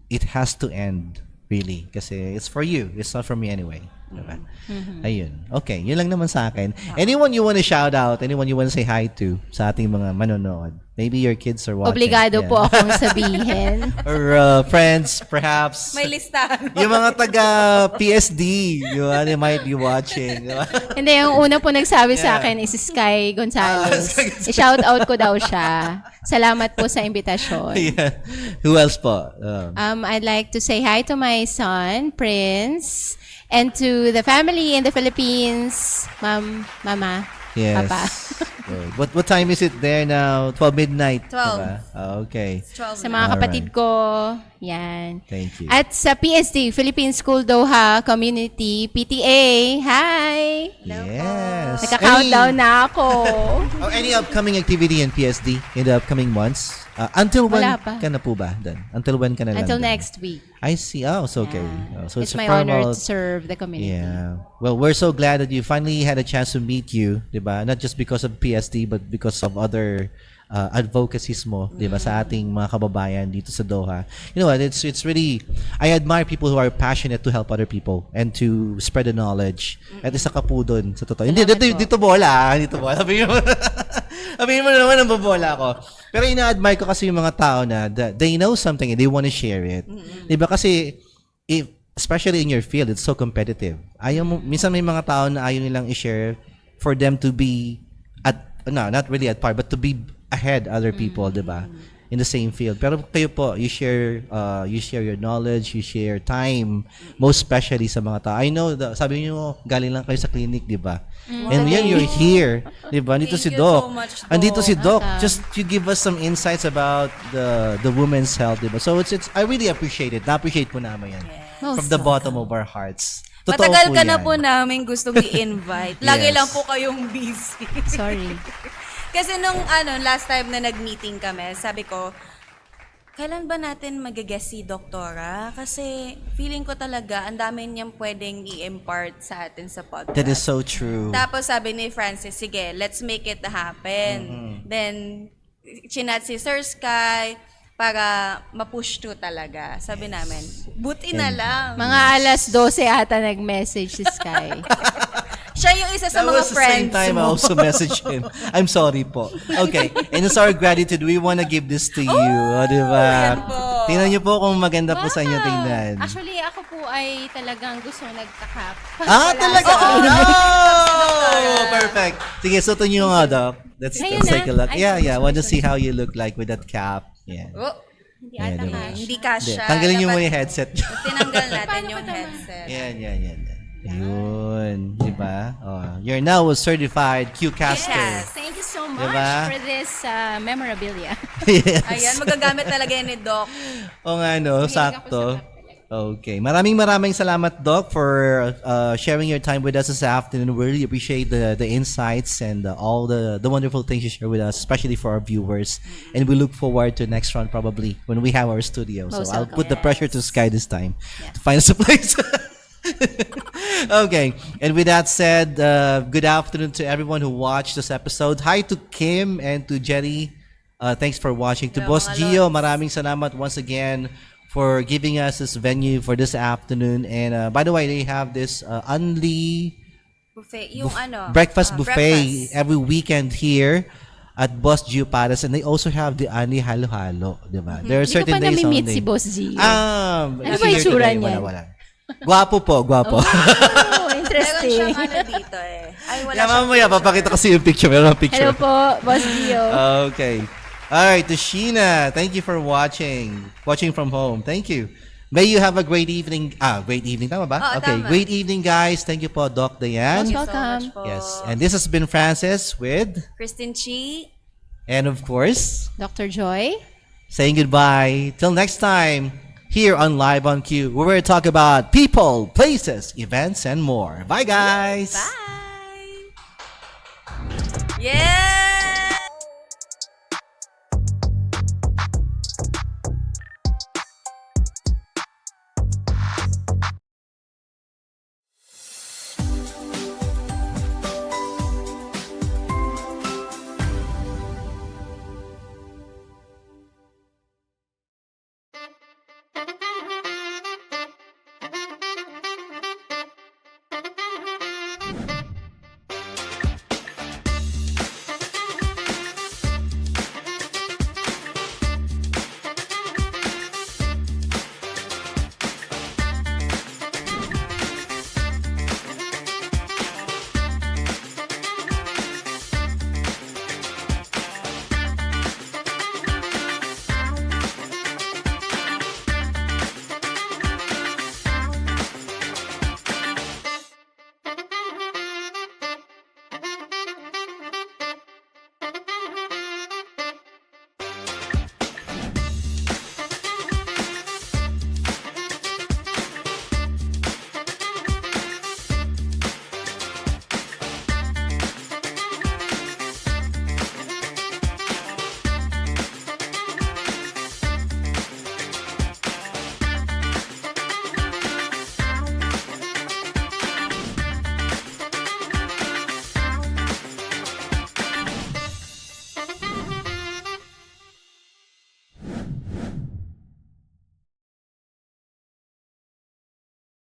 it has to end, really. Kasi it's for you. It's not for me anyway. Diba? Ayun. Okay, yun lang naman sa akin. Anyone you want to shout out, anyone you want to say hi to sa ating mga manonood? Maybe your kids are watching. Obligado Yeah. po akong sabihin. Or friends, perhaps. May listahan. Yung mga taga PSD, they might be watching. Diba? Hindi, yung una po nagsabi sa akin is Sky Gonzalez. I-shout out ko daw siya. Salamat po sa imbitasyon. Yeah. Who else po? I'd like to say hi to my son, Prince, and to the family in the Philippines, Mama, Yes. Papa. Good. What time is it there now? 12 midnight. 12. Diba? Okay. 12 Sa mga kapatid ko, yan. Thank you. At sa PSD, Philippine School Doha Community, PTA, hi! Yes. Naka-countdown na ako. Any upcoming activity in PSD in the upcoming months? Until when Wala pa. ka na po ba dun? Until when ka na lang Until dun? next week. I see. Oh, it's okay. Oh, so It's a my honor formal- to serve the community. Yeah. Well, we're so glad that you finally had a chance to meet you, diba? Not just because of PSD, but because of other advocacies mo, diba? Sa ating mga kababayan dito sa Doha. You know what? It's really, I admire people who are passionate to help other people and to spread the knowledge. At isa ka po dun, sa totoo. Hindi, dito bola. Dito bola. Sabihin mo na naman ang bobola ko. Pero ina-admire ko kasi yung mga tao na they know something and they want to share it. Diba? Kasi, especially in your field, it's so competitive. Minsan may mga tao na ayaw nilang i-share for them to be not really at par, but to be ahead other people, diba? In the same field. Pero kayo po, you share your knowledge, you share time, most especially sa mga tao. I know, sabi niyo, galing lang kayo sa clinic, diba? And yan, you're here, diba? Andito si Thank you Doc. so much, Doc. Andito si Doc, Welcome. just to give us some insights about the women's health, diba? So it's I really appreciate it. Na-appreciate po namin yan. From the bottom of our hearts. Totoo Matagal po ka na yan. po namin gustong i-invite. Lagi Yes. lang po kayong busy. Sorry. Kasi nung last time na nag-meeting kami, sabi ko, kailan ba natin mag-guest si Doktora? Kasi feeling ko talaga, ang dami niyang pwedeng i-impart sa atin sa podcast. That is so true. Tapos sabi ni Francis, sige, let's make it happen. Then, chinat si Sir Sky para ma-push to talaga. Sabi namin, buti na lang. Mga alas 12 ata nag-message si Sky. Siya yung isa sa That mga was the same friends time I mo. also messaged him. I'm sorry po. Okay. And as our gratitude, we want to give this to you. di ba? yan po. Tingnan niyo po kung maganda po sa inyo tingnan. Actually, ako po ay talagang gusto nagtakap. Talaga? Oh, perfect. Sige, suto niyo nga, Doc. Let's Ayun take a na. look. Ay, Yeah, sorry, yeah. sorry, Want to see how you look like with that cap. Yeah. Oh, Hindi Yeah, ata diba? kasha. hindi Hindi. kasha. Tanggalin niyo Dapat muna yung headset. Tinanggal natin Paano yung ba naman? headset. Yan. Yun. Di ba? Oh, you're now a certified Qcaster. Yes. Thank you so much Diba? for this memorabilia. Yes. Ayan, magagamit talaga yan ni Doc. O nga, no? Sakto. Okay. Maraming salamat, Doc, for sharing your time with us this afternoon. We really appreciate the insights and all the wonderful things you share with us, especially for our viewers. And we look forward to next round probably when we have our studio. So Most I'll welcome. put the pressure to Sky this time to find us a place. Okay. And with that said, good afternoon to everyone who watched this episode. Hi to Kim and to Jerry. Thanks for watching. To Hello, Boss mga Gio, lods. maraming salamat once again for giving us this venue for this afternoon. And by the way, they have this Unli Buffet. Yung ano? breakfast buffet breakfast. every weekend here at Boss Gio Paras, and they also have the Ani Halo Halo, di ba? There are Hindi ko certain pa days nami-meet only. si Boss Gio. Ano ba itsura niyan? Wala. Gwapo po, gwapo. Oh, Meron interesting. siyang ano dito eh. Ay, wala Kaya siyang mamaya, picture. papakita ko sa yung picture. Meron ang picture. Hello po, Boss Gio. Okay. All right, to Sheena, thank you for watching from home. Thank you. May you have a great evening. Great evening. Tama ba? Oo, Okay, tama. great evening, guys. Thank you po, Doc Dayan. Thank you so Welcome. much po. Yes, and this has been Francis with, Kristen Chi. and of course, Dr. Joy. saying goodbye. Till next time, here on Live on Q, where we talk about people, places, events, and more. Bye, guys. Bye! Yeah!